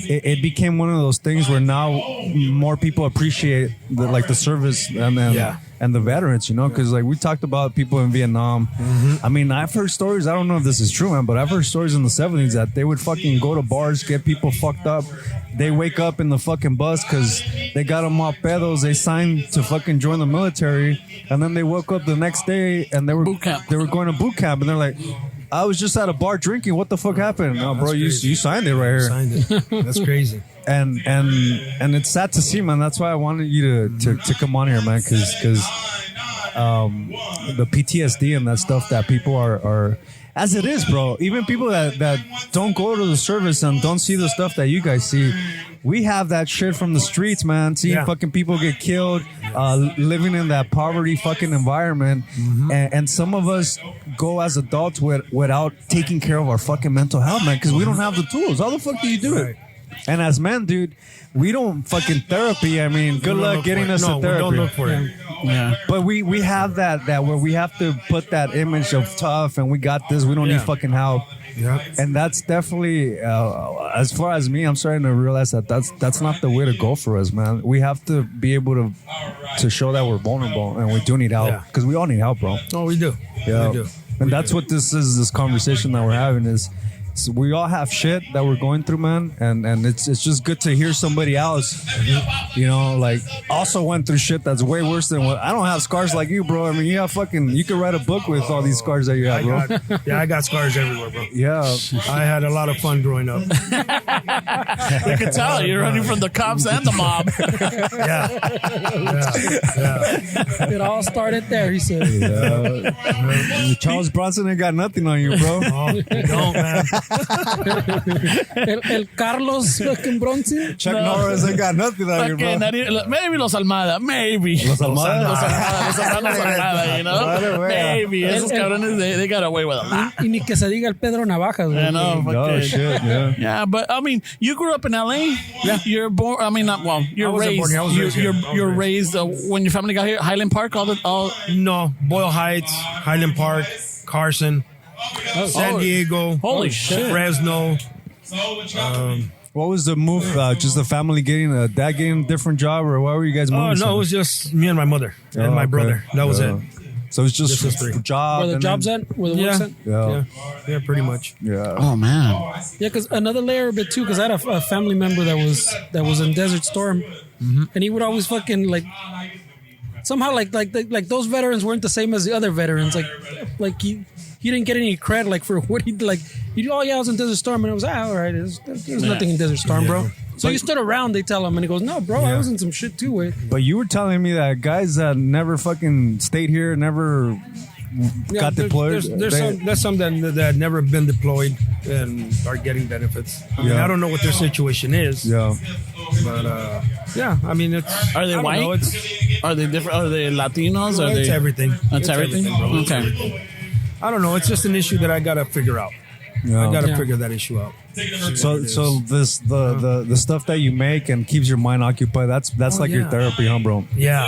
it became one of those things where now more people appreciate the service and the veterans, you know, because like we talked about people in Vietnam. I mean, I've heard stories. I don't know if this is true, man, but I've heard stories in the 70s that they would fucking go to bars, get people fucked up. They wake up in the fucking bus because they got them all pedos. They signed to fucking join the military, and then they woke up the next day and they were going to boot camp, and they're like, I was just at a bar drinking. What the fuck happened? No, bro, you signed it right here. Signed it. That's crazy. And it's sad to see, man. That's why I wanted you to come on here, man, because the PTSD and that stuff that people are as it is, bro. Even people that don't go to the service and don't see the stuff that you guys see, we have that shit from the streets, man. Seeing fucking people get killed, living in that poverty fucking environment, and some of us go as adults without taking care of our fucking mental health, man, because we don't have the tools. How the fuck do you do it? And as men, dude, we don't fucking therapy. I mean, good luck getting us to therapy. We don't look for it. Yeah. But we have that where we have to put that image of tough and we got this. We don't need fucking help. Yeah. And that's definitely, as far as me, I'm starting to realize that's not the way to go for us, man. We have to be able to show that we're vulnerable and we do need help because we all need help, bro. Oh, we do. Yeah. We do. And that's what this is. This conversation that we're having is. So we all have shit that we're going through, man, and it's just good to hear somebody else, you know, like also went through shit that's way worse than what I don't have scars like you, bro. I mean, you could write a book with all these scars that you have, bro. I got scars everywhere, bro. Yeah, I had a lot of fun growing up. You can tell you're running from the cops and the mob. Yeah. It all started there, he said. Charles Bronson ain't got nothing on you, bro. Oh, you don't, man. El Carlos fucking Bronson. Chuck Norris ain't got nothing on you, bro. Maybe Los Almada, maybe. Los Almada? Los Almada, you know? Maybe. Esos cabrones, they got away with a lot. Y ni que se diga el Pedro Navajas, güey. I know, Oh, shit, yeah. Yeah, but I mean, you grew up in LA. Yeah, you're born. I mean, not well. You're raised. You're raised when your family got here. Highland Park, all. No, Boyle Heights, Highland Park, Carson, San Diego, Holy shit. Fresno. What was the move? Just the family getting a dad getting a different job, or why were you guys moving? Oh no, it was just me and my mother and my brother. That was it. So it's just Just us three. job. Where the and job's then- at? Where the work's at? Yeah, pretty much. Yeah. Oh man. Yeah, because another layer of it too, because I had a family member that was in Desert Storm, and he would always fucking like somehow like those veterans weren't the same as the other veterans. Like he didn't get any credit like for what he like. I was in Desert Storm, and it was all right. There's nothing in Desert Storm, bro. So you stood around, they tell him, and he goes, "No, bro, I was in some shit too." Way. But you were telling me that guys that never fucking stayed here, never got deployed. There's some that never been deployed and are getting benefits. I mean, I don't know what their situation is. Yeah. But I mean, it's. Are they I don't white? know, Are they different? Are they Latinos? Are it's they everything. That's It's everything. bro. It's Okay. everything. I don't know. It's just an issue that I gotta figure out. Yeah. I gotta figure that issue out. So this the stuff that you make and keeps your mind occupied. That's like your therapy, huh, bro? Yeah.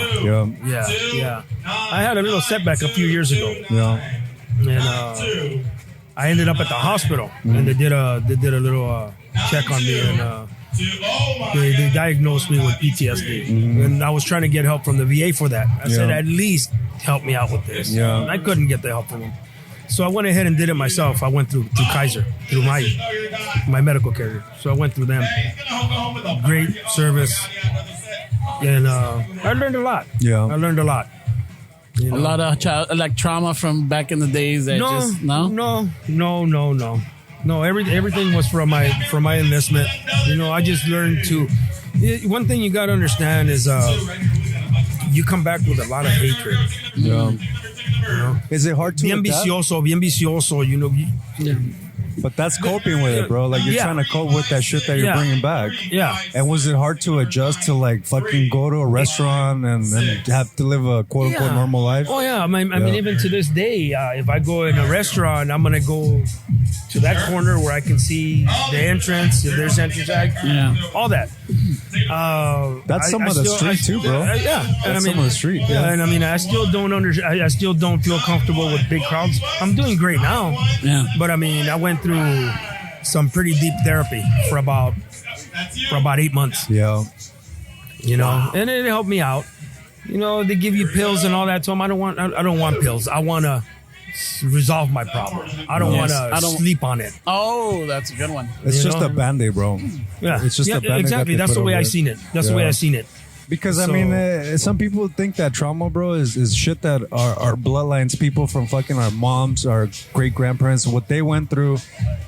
Yeah. I had a little setback a few years ago, Yeah. and I ended up at the hospital, and they did a little check on me, and they diagnosed me with PTSD, and I was trying to get help from the VA for that. I said, at least help me out with this. Yeah. And I couldn't get the help from them. So I went ahead and did it myself. I went through Kaiser, through my medical carrier. So I went through them. Great service. And I learned a lot. Yeah. I learned a lot. You know? A lot of trauma from back in the days that No, everything was from my enlistment. You know, I just learned to. One thing you got to understand is you come back with a lot of hatred. Yeah. You know? Is it hard to Bien adapt? vicioso, you know. But that's coping with it, bro. Like you're trying to cope with that shit that you're bringing back. Yeah. And was it hard to adjust to like fucking go to a restaurant and have to live a quote unquote normal life? Oh yeah, I mean, even to this day, if I go in a restaurant, I'm gonna go to that corner where I can see the entrance, if there's entrance tag, all that. That's some of the street too, bro. That's some of the street. Yeah, and I mean, I still don't feel comfortable with big crowds. I'm doing great now. Yeah. But I mean, I went through some pretty deep therapy for about 8 months. Yeah. You know, and it helped me out. You know, they give you pills and all that. To them, I don't want pills. I want to resolve my problem. I don't want to sleep on it. Oh, that's a good one. It's just a Band-Aid, bro. Yeah, It's just a Band-Aid. exactly. That's the way I seen it. That's the way I seen it. Because I mean, some people think that trauma, bro, is shit that our bloodlines, people from fucking our moms, our great grandparents, what they went through.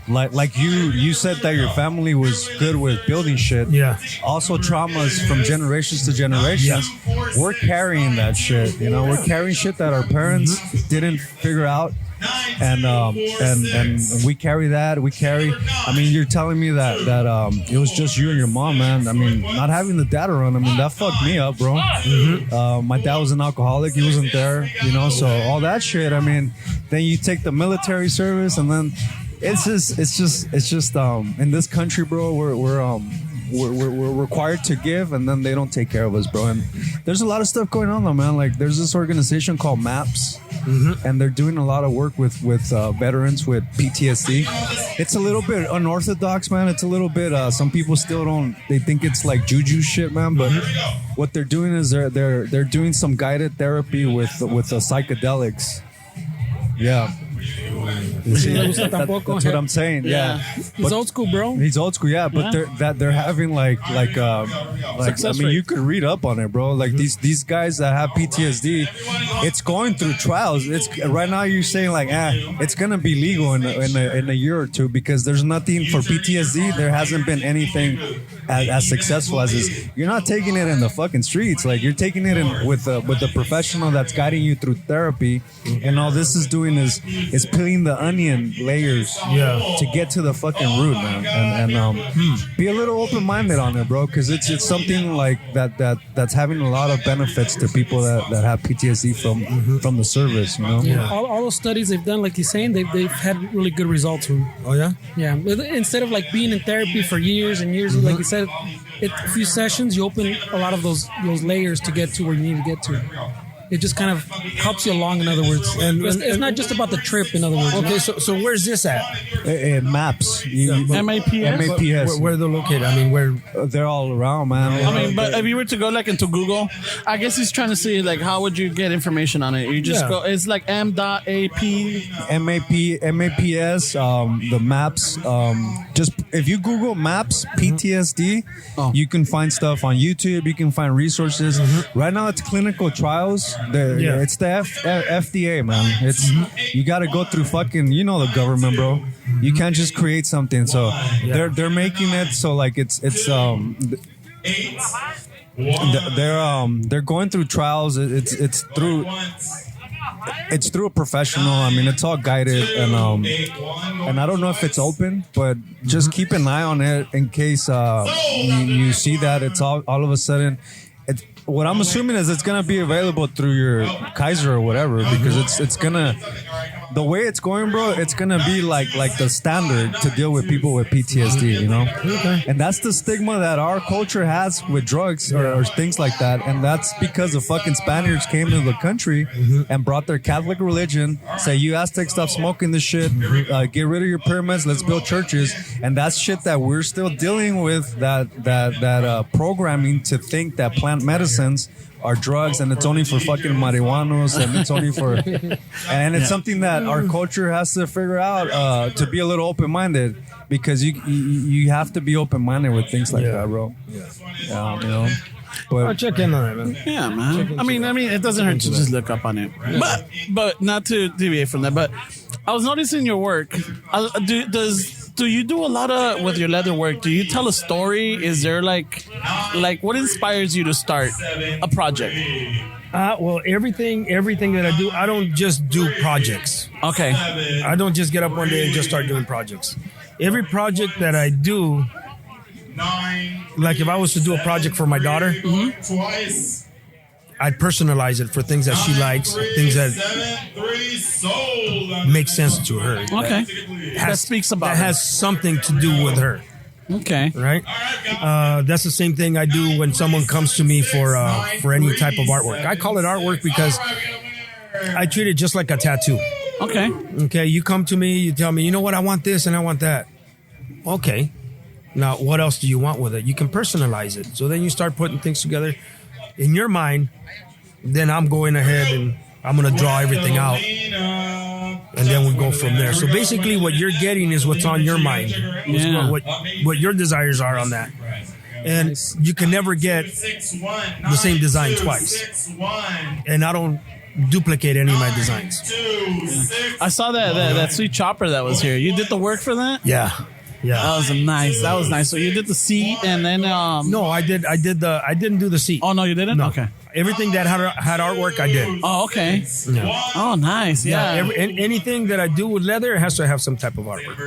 Like you said that your family was good with building shit. Yeah. Also, traumas from generations to generations. Yeah. We're carrying that shit. You know, we're carrying shit that our parents didn't figure out. and we carry that. We carry. I mean, you're telling me that it was just you and your mom, man. I mean, not having the dad around. I mean, that fucked me up, bro. My dad was an alcoholic. He wasn't there, you know. So all that shit. I mean, then you take the military service, and then it's just in this country, bro. We're required to give, and then they don't take care of us, bro. And there's a lot of stuff going on, though, man. Like, there's this organization called MAPS, and they're doing a lot of work with veterans with PTSD. It's a little bit unorthodox, man. It's a little bit. Some people still don't. They think it's like juju shit, man. But what they're doing is they're doing some guided therapy with psychedelics. Yeah. That's what I'm saying. Yeah, He's old school, bro. He's old school. Yeah, but they're having like I mean, you could read up on it, bro. Like these guys that have PTSD, it's going through trials. It's right now you're saying like, it's gonna be legal in a year or two because there's nothing for PTSD. There hasn't been anything as successful as this. You're not taking it in the fucking streets. Like, you're taking it in with the professional that's guiding you through therapy, and all this is doing is peeling the onion layers to get to the fucking root, man. And be a little open-minded on it, bro, because it's something like that's having a lot of benefits to people that have PTSD from the service, you know. Yeah, all those studies they've done, like he's saying, they've had really good results from. Oh yeah. Yeah, instead of like being in therapy for years and years, like you said, a few sessions you open a lot of those layers to get to where you need to get to. It just kind of helps you along, in other words. And it's not just about the trip, in other words. Okay, so where's this at? MAPS. MAPS. Where they're located? I mean, where they're all around, man. I mean, but if you were to go like into Google, I guess he's trying to see like how would you get information on it? You just go. It's like M.AP. MAPS. The MAPS. Just if you Google MAPS PTSD, you can find stuff on YouTube. You can find resources. Right now, it's clinical trials. It's the FDA, man. It's you got to go through fucking the government, bro. You can't just create something. So they're making it so like they're going through trials. It's through a professional. I mean, it's all guided, and I don't know if it's open, but just keep an eye on it in case you see that it's all of a sudden. What I'm assuming is it's gonna be available through your Kaiser or whatever, because it's gonna, the way it's going, bro, it's gonna be like the standard to deal with people with PTSD, you know? Okay. And that's the stigma that our culture has with drugs or things like that, and that's because the fucking Spaniards came to the country and brought their Catholic religion, say, you Aztecs, stop smoking this shit, get rid of your pyramids, let's build churches, and that's shit that we're still dealing with, that programming to think that plant medicines are drugs, and it's only for fucking marijuanos, and it's only for, and it's something that our culture has to figure out to be a little open-minded, because you have to be open-minded with things like that, bro. Yeah, you know. But I'll check in on it, man. Yeah, man. I mean, it doesn't hurt to just look up on it. But not to deviate from that. But I was noticing your work. Do you do a lot of with your leather work? Do you tell a story? Is there like what inspires you to start a project? Well, everything that I do, I don't just do projects. Okay. I don't just get up one day and just start doing projects. Every project that I do, like if I was to do a project for my daughter, I'd personalize it for things that she likes, things that make sense to her. Okay. That speaks about that her. has something to do with her. Okay. Right? That's the same thing I do when someone comes to me for any type of artwork. I call it artwork because I treat it just like a tattoo. Okay. Okay, you come to me, you tell me, you know what, I want this and I want that. Okay. Now, what else do you want with it? You can personalize it. So then you start putting things together in your mind. Then I'm going ahead and I'm going to draw everything out. And then we go from there. So basically what you're getting is what's on your mind. What your desires are on that. And you can never get the same design twice. And I don't duplicate any of my designs. I saw that sweet chopper that was here. You did the work for that? Yeah. That was nice. So you did the seat and then No, I didn't do the seat. Oh no, you didn't? No. Okay. everything that had artwork, I did. Oh, okay. Yeah. Oh, nice. Yeah. Anything that I do with leather, it has to have some type of artwork.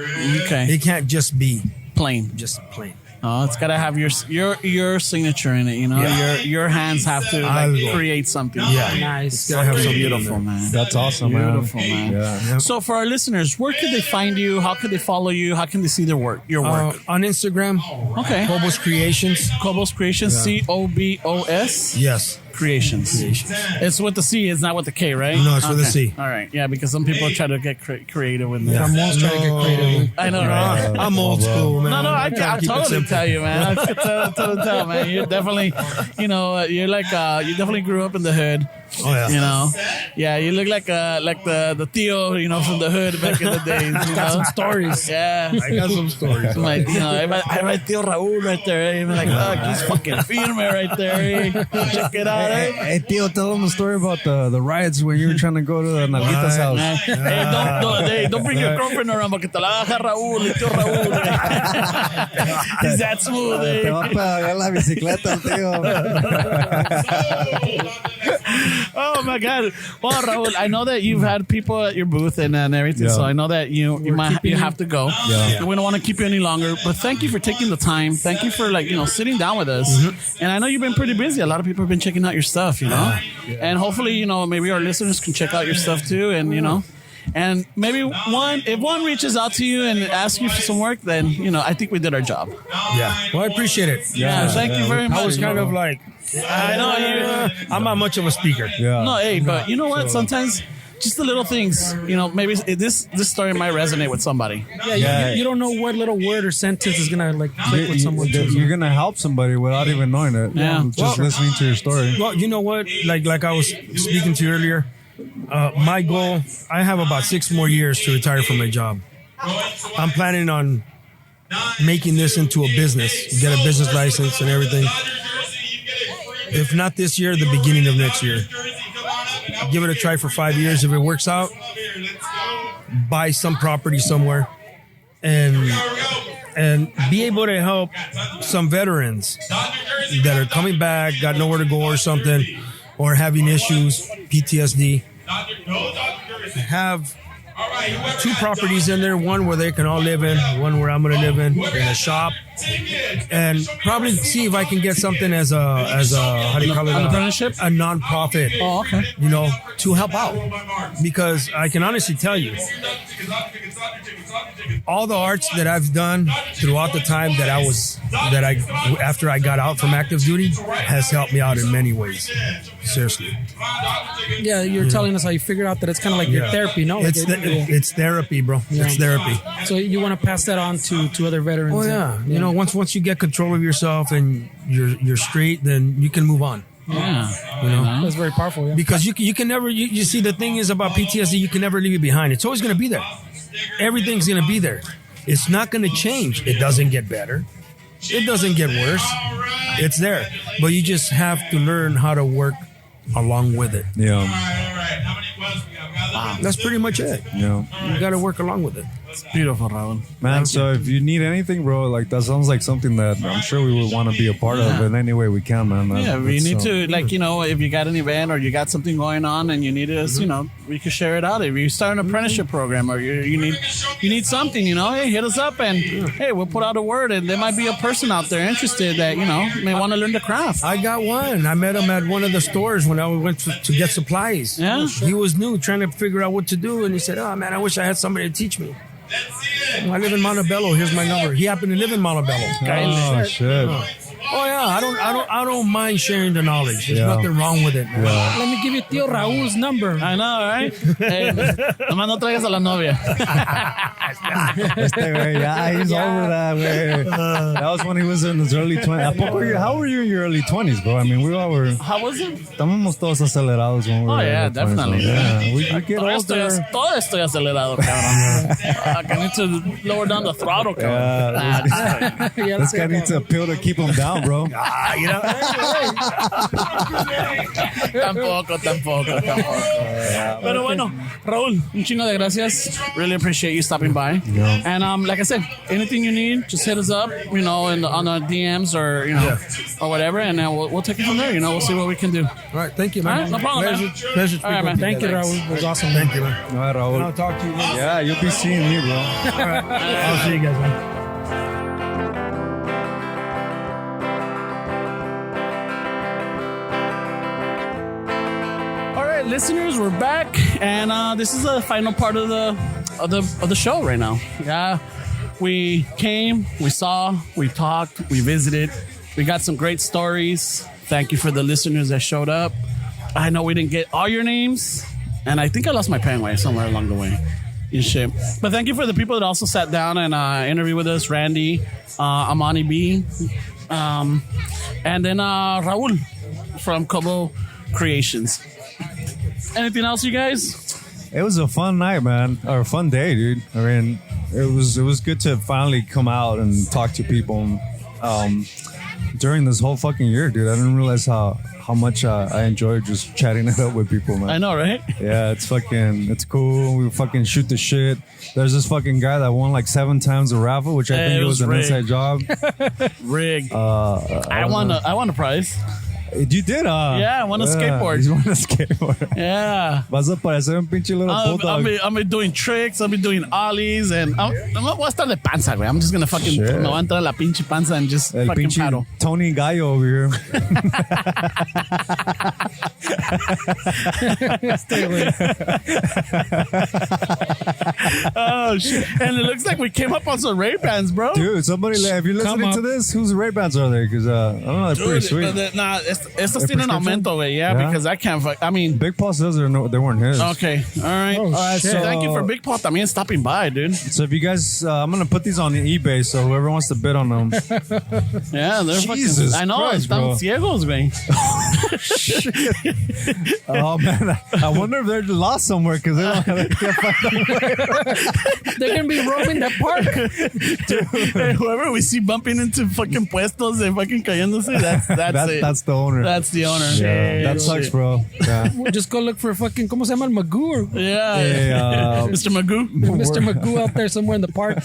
Okay. It can't just be Plain. just plain. Oh, it's gotta have your signature in it. You know, your hands have to create something. Yeah. Nice. It's gotta have So something beautiful, in there. man. That's awesome, Beautiful, man. Yeah. So for our listeners, where could they find you? How could they follow you? How can they see their work? Your work. On Instagram, Okay. Cobos Creations. Cobos Creations. COBOS. Yes. Creations. It's with the C. It's not with the K, right? No, it's with a C. All right. Yeah, because some people try to get creative with that. I'm always trying to get creative. I know, right? I'm old school, man. No, I Gotta keep it totally simple. tell you, man. I can tell, man. You're definitely, you're like, you definitely grew up in the hood. Oh yeah. You know, yeah, you look like the Theo, from the hood back in the days. Got some stories. Yeah, I got some stories. like, I write Theo Raul right there. You're like, look, he's fucking firme right there. Check it out. Hey, Tío, tell them the story about the riots when you were trying to go to the Nalguita's house. Hey, don't bring your girlfriend around porque te la baja Raúl, el tío Raúl. He's that smooth, Te va a pegar la bicicleta, tío. Oh my God! Well, Raul, I know that you've had people at your booth and everything, so I know that you have to go. Yeah. We don't want to keep you any longer, but thank you for taking the time. Thank you for sitting down with us. Mm-hmm. And I know you've been pretty busy. A lot of people have been checking out your stuff, and hopefully, maybe our listeners can check out your stuff too, and And maybe if one reaches out to you and asks you for some work, then I think we did our job. Yeah. Well, I appreciate it. Yeah, thank you very much. I was kind of like, I know I'm not much of a speaker. Yeah. No, hey, but you know what? Sometimes just the little things, maybe this story might resonate with somebody. Yeah, you don't know what little word or sentence is gonna click with someone. You're gonna help somebody without even knowing it. Yeah. Just listening to your story. Well, you know what? Like I was speaking to you earlier, my goal, I have about 6 more years to retire from my job. I'm planning on making this into a business, get a business license and everything. If not this year, the beginning of next year. Give it a try for 5 years. If it works out, buy some property somewhere and be able to help some veterans that are coming back, got nowhere to go or something, or having issues, PTSD. Have 2 properties in there, one where they can all live in, one where I'm going to live in a shop, and probably see if I can get something as a how do you call it? An apprenticeship? A non-profit. Oh, okay. To help out. Because I can honestly tell you, all the arts that I've done throughout the time after I got out from active duty has helped me out in many ways. Seriously. Yeah, you're telling us how you figured out that it's kind of like your therapy, no? It's therapy, bro. Yeah. It's therapy. So you want to pass that on to other veterans? Oh yeah. Once you get control of yourself and you're straight, then you can move on. Yeah. That's very powerful. Yeah. Because you can never. You see, the thing is about PTSD, you can never leave it behind. It's always going to be there. Everything's going to be there. It's not going to change. It doesn't get better. It doesn't get worse. It's there, but you just have to learn how to work along with it. Yeah. That's pretty much it. Yeah. You got to work along with it. It's beautiful, Raul. Man, so if you need anything, bro, that sounds like something that I'm sure we would want to be a part of in any way we can, man. Yeah, we need to, if you got an event or you got something going on and you need us, we can share it out. If you start an apprenticeship program or you need something, hey, hit us up and hey, we'll put out a word and there might be a person out there interested that, may want to learn the craft. I got one. I met him at one of the stores when I went to get supplies. Yeah. He was new, trying to figure out what to do, and he said, "Oh man, I wish I had somebody to teach me." I live in Montebello. Here's my number. He happened to live in Montebello. Oh, shit. Oh yeah, I don't mind sharing the knowledge. There's nothing wrong with it. Man. Yeah. Let me give you Tío Raúl's number. I know, right? Hey, nomás no traigas a la novia. He's over that, way. That was when he was in his early 20s. How were you in your early 20s, bro? I mean, we all were. How was it? Estábamos todos acelerados when we were in our 20s, definitely. Yeah, we get Todo estoy acelerado, cabrón. I need to lower down the throttle, cabrón. This guy needs a pill to keep him down. down, bro. You know, Tampoco. Pero bueno, Raul, un chingo de gracias. Really appreciate you stopping by. Yeah. And like I said, anything you need, just hit us up, you know, on our DMs or, you know, or whatever, and then we'll take it from there. You know, we'll see what we can do. all right, thank you, man. All right, no problem, man. Pleasure All right, man. Thank you, Raul. It was awesome. Thank you, man. All right, And I'll Raul. talk to you. Later. Yeah, you'll be seeing me, bro. I'll see you guys, man. All right, listeners, we're back, and this is the final part of the show right now. Yeah, we came, we saw, we talked, we visited, we got some great stories. Thank you for the listeners that showed up. I know we didn't get all your names, and I think I lost my pen way somewhere along the way and shit. But thank you for the people that also sat down and interviewed with us. Randy, Imani Bee, and then Raul from Cobos Creations. Anything else, you guys? It was a fun night, man, or a fun day, dude. I mean, it was good to finally come out and talk to people during this whole fucking year, dude. I didn't realize how much I enjoyed just chatting it up with people, man. I know, right? Yeah, it's cool. We fucking shoot the shit. There's this fucking guy that won like 7 times a raffle, which I Hey, think it it was was an rigged. inside job. Rigged. I won a prize. You did, Yeah, I won a skateboard. You won a skateboard. Yeah. Vas a parecer un pinche little bulldog. I'll be doing tricks. I'll be doing ollies, and I'm voy a estar de panza, güey. I'm just gonna fucking Shit. me voy a entrar la pinche panza and just El fucking pinche paddle. Tony Gallo over here. Stay away. Oh shit! And it looks like we came up on some Ray-Bans, bro. Dude, somebody, if you're listening Come to up. this, whose Ray-Bans are they? Because, I don't know, they're pretty sweet. Nah, estos tienen prescription? aumento, güey. Yeah, Yeah. because I can't. I mean, Big Paul says they weren't his. okay, all right. Oh, All right, shit. so thank you for Big Paul también stopping by, dude. So if you guys, I'm going to put these on eBay, so whoever wants to bid on them. Yeah, they're Jesus fucking. I know, Christ, están bro. ciegos, güey. Oh, man. I wonder if they're lost somewhere because they can't find them. They're gonna be roaming the park. Hey, whoever we see bumping into fucking puestos and fucking cayéndose, that's it. That's the owner. That's the owner. Yeah, that sucks, bro. Yeah. Just go look for fucking, ¿cómo se llama el Magoo? Or Yeah. Hey, Mr. Magoo. Mr. Magoo out there somewhere in the park.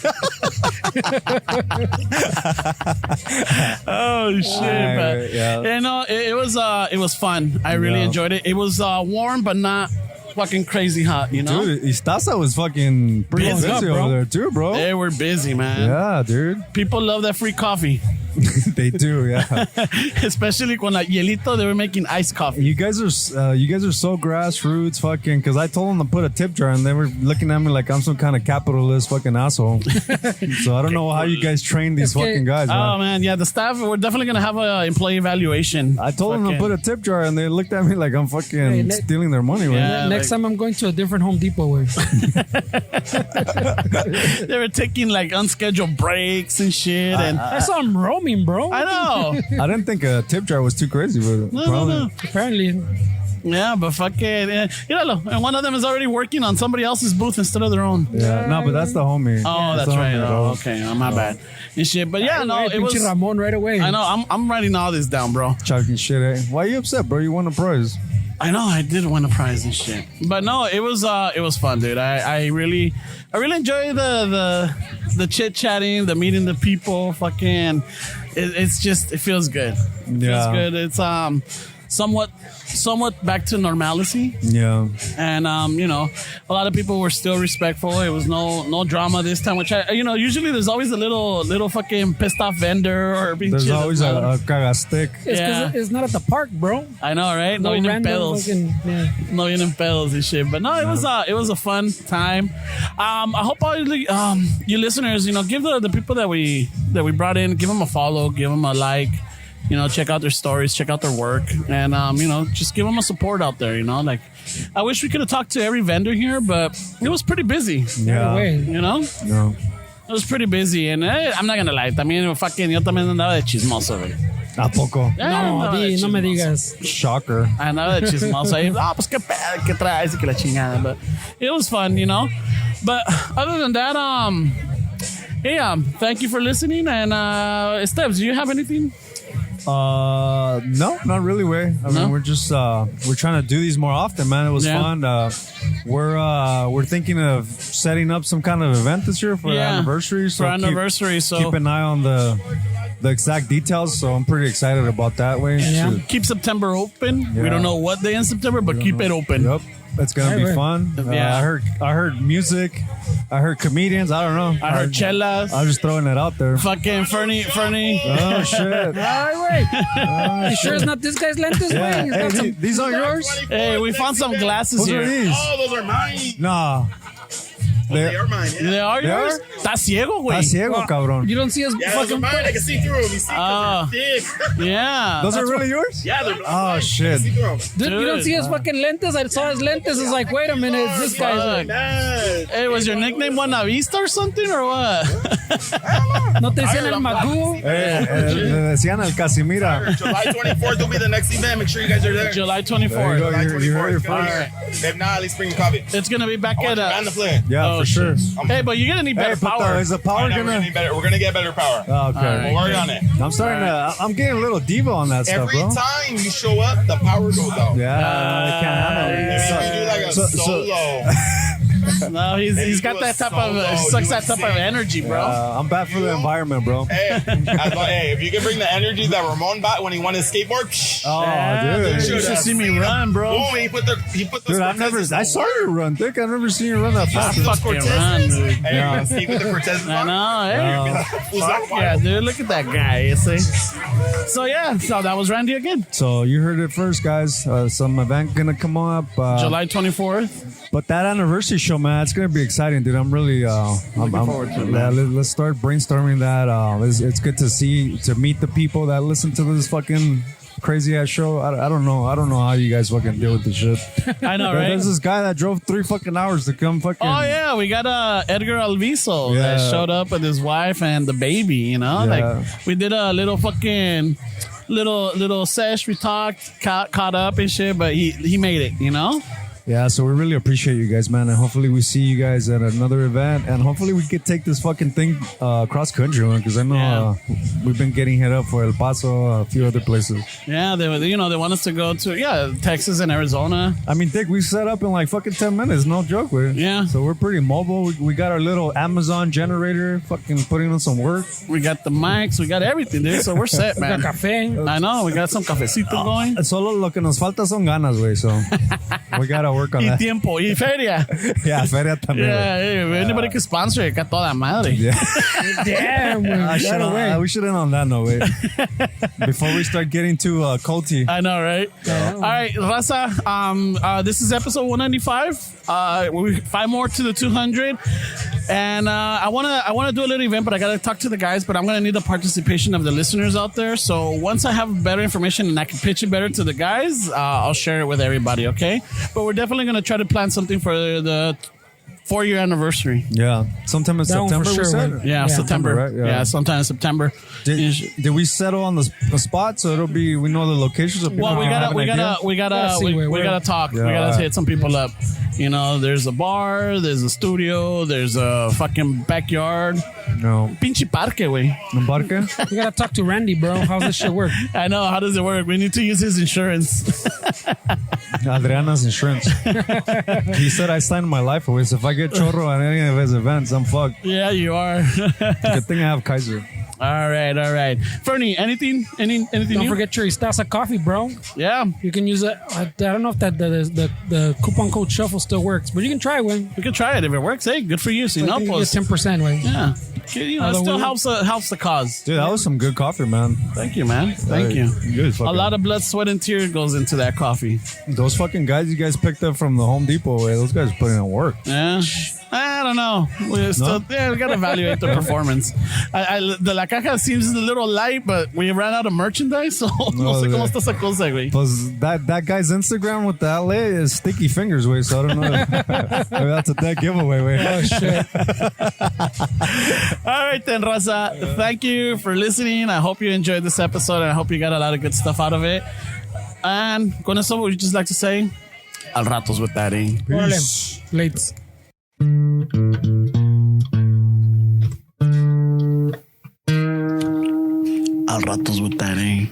Oh shit, man. Yeah. You know, it was fun. I really Yeah. enjoyed it. It was warm but not fucking crazy hot, you know? Dude, Istaza was fucking pretty Busy busy up, bro. over there too, bro. They were busy, man. Yeah, dude. People love that free coffee. They do, yeah. Especially con la hielito, they were making iced coffee. You guys are so grassroots, fucking. Because I told them to put a tip jar, and they were looking at me like I'm some kind of capitalist fucking asshole. So I don't know how you guys train these Okay. fucking guys, man. Oh man, yeah, the staff, we're definitely gonna have a employee evaluation. I told them to put a tip jar, and they looked at me like I'm fucking Hey, stealing their money, man. Yeah. Next time I'm going to a different Home Depot where They were taking like unscheduled breaks and shit, and I saw him roaming, bro. I know. I didn't think a tip jar was too crazy, but No. Apparently, Yeah, but fuck it. And one of them is already working on somebody else's booth instead of their own. Yeah, no, but that's the homie. Oh, That's that's the right. homie, Oh, bro. okay. My bad. And shit. But yeah, no, Hey, it was. pinche Ramon right away. I know. I'm writing all this down, bro. Chugging shit, eh? Why are you upset, bro? You won a prize. I know I did win a prize and shit. But no, it was fun, dude. I really enjoyed the chit chatting, the meeting the people. Fucking, it's just it feels good. It Yeah. feels good. It's somewhat back to normalcy. Yeah. And you know, a lot of people were still respectful. It was no drama this time, which usually there's always a little fucking pissed off vendor or There's always a cagastick. It's Yeah. because it's not at the park, bro. I know, right? No vienen pedos. fucking, yeah. No vienen pedos and shit. But no, it was a fun time. I hope all you listeners, give the people that we brought in, give them a follow, give them a like. Check out their stories, check out their work, and just give them a support out there. Like I wish we could have talked to every vendor here, but it was pretty busy. Yeah. Way. No. It was pretty busy, and I'm not gonna lie. También fucking yo también andaba de chismoso, güey. ¿A poco? Yeah, No, andaba de no me chismoso. digas. Shocker. Andaba de chismoso ahí. Pues qué pedo, qué traes y que la chingada. But it was fun, But other than that, hey, thank you for listening. And Steps, do you have anything? No, not really, way. I No? mean, we're just we're trying to do these more often, man. It was Yeah. fun. We're thinking of setting up some kind of event this year for the anniversary. So for anniversary. So keep an eye on the exact details. So I'm pretty excited about that way. Yeah. Shoot. keep September open. We Yeah. don't know what day in September, but keep it open. Yep. It's gonna be Right. fun. Yeah. I heard music. I heard comedians. I don't know. I heard chelas. I was just throwing it out there. Fucking Fernie. Oh shit! You sure it's not this guy's lentes, Yeah. way? He's Hey, got some- these aren't yours? Hey, we found some glasses Those here. are these. Oh, those are mine. Nah. They are mine. Yeah. They are They yours? are? Estás ciego, güey. Está ciego, cabrón. You don't see us Yeah, those are fucking. mine. I can see through them. You see, 'cause they're thick. Yeah. Those are that's really yours? Yeah, they're Oh shit! see through them. Dude, you don't Dude. see his fucking lentes. I saw his lentes. It's like, wait a minute, it's this guy's. Fuck. Man. Hey, was your nickname Buena Vista or something or what? No te decían el Magoo. Le decían el Casimira. July 24th will be the next event. Make sure you guys are there. July There you 24th. go. July You heard it 24th. first. If not, at least bring a copy. It's gonna be back I want at your band to play. Yeah, Oh, for sure. Hey, but you're gonna need better Hey, but power. is the power We're gonna? gonna get better power. Oh, okay. All right. We'll work on it. I'm starting to. I'm getting a little diva on that stuff, Every bro. time you show up, the power goes out. Yeah, I can't handle Maybe it. you do like a solo. No, he's Maybe got do that a type of solo, sucks you that type of sing. energy, bro. I'm bad for the environment, bro. Hey, if you can bring the energy that Ramon bought when he won his skateboard, Oh, Yeah, dude. You should see me run, bro. boom, he put the Dude, I've never. I saw you run, Dick. I've never seen you run that I fast. fucking run, dude. Hey, Yeah. he put the Cortez I on. know, hey. Fuck yeah, dude. Look at that guy, you see? So, yeah, so that was Randy again. So you heard it first, guys. Some event gonna come up. July 24th. But that anniversary show, man, it's gonna be exciting, dude. I'm really looking forward to it, Yeah, man. let's start brainstorming that. It's good to meet the people that listen to this fucking crazy ass show. I don't know how you guys fucking deal with this shit. I know, right? There's this guy that drove 3 fucking hours to come fucking. Oh yeah, we got Edgar Alviso that Yeah. showed up with his wife and the baby. You know, Yeah. like we did a little fucking little sesh. We talked, caught up and shit, but he made it. You know. Yeah, so we really appreciate you guys, man, and hopefully we see you guys at another event, and hopefully we could take this fucking thing cross country, man, because I know we've been getting hit up for El Paso, a few other places. Yeah, they want us to go to Texas and Arizona. I mean, Dick, we set up in like fucking 10 minutes, no joke, man. Yeah. So we're pretty mobile. We got our little Amazon generator, fucking putting in some work. We got the mics, we got everything, dude. So we're set, man. Café. I know, we got some cafecito going. Solo lo que nos falta son ganas, güey. So we gotta work on Y that. tiempo, y feria. Yeah, feria también. Yeah, hey, anybody can sponsor it, got toda madre. Yeah. Damn, güey. We should end on that note, wait. Before we start getting too culty. I know, right? All right, Raza. This is episode 195. 5 more to the 200, and I wanna do a little event, but I gotta talk to the guys. But I'm gonna need the participation of the listeners out there. So once I have better information and I can pitch it better to the guys, I'll share it with everybody. Okay? But we're definitely gonna try to plan something for the 4-year anniversary. Yeah. Sometime in That one September, for we sure, said? man. Yeah, September. right? Yeah. Yeah, sometime in September. Did we settle on the spot so it'll be we know the locations of people? Well, we have gotta an idea? we gotta talk. We Yeah. gotta hit some people up. You know, there's a bar, there's a studio, there's a fucking backyard. No. Pinche parque, way. Embarque? We gotta talk to Randy, bro. How's this shit work? I know. How does it work? We need to use his insurance. Adriana's insurance. He said I signed my life away, so if I get chorro at any of his events, I'm fucked. Yeah, you are. Good thing I have Kaiser. All right. Fernie, anything Don't new? forget your Istasa coffee, bro. Yeah, You can use it. I don't know if that the coupon code shuffle still works, but you can try one. we could try it if it works. Hey, good for you. See, So no you can post. get 10%, way. Yeah, you know, it Although still we- helps the cause. Dude, that was some good coffee, man. Thank you, man. Thank you. Good A fucking, lot of blood, sweat, and tears goes into that coffee. those fucking guys you guys picked up from the Home Depot, those guys putting in work. Yeah. I don't know. We gotta evaluate the performance. The La Caja seems a little light, but we ran out of merchandise, so no sé cómo está esa cosa, güey. Plus, that guy's Instagram with the LA is sticky fingers, way. So I don't know. Maybe that's a dead giveaway, way. Oh shit! All right, then, Raza. Thank you for listening. I hope you enjoyed this episode, and I hope you got a lot of good stuff out of it. And con eso, would you just like to say, al ratos with that, eh? Órale. Late. Al ratos with that, eh?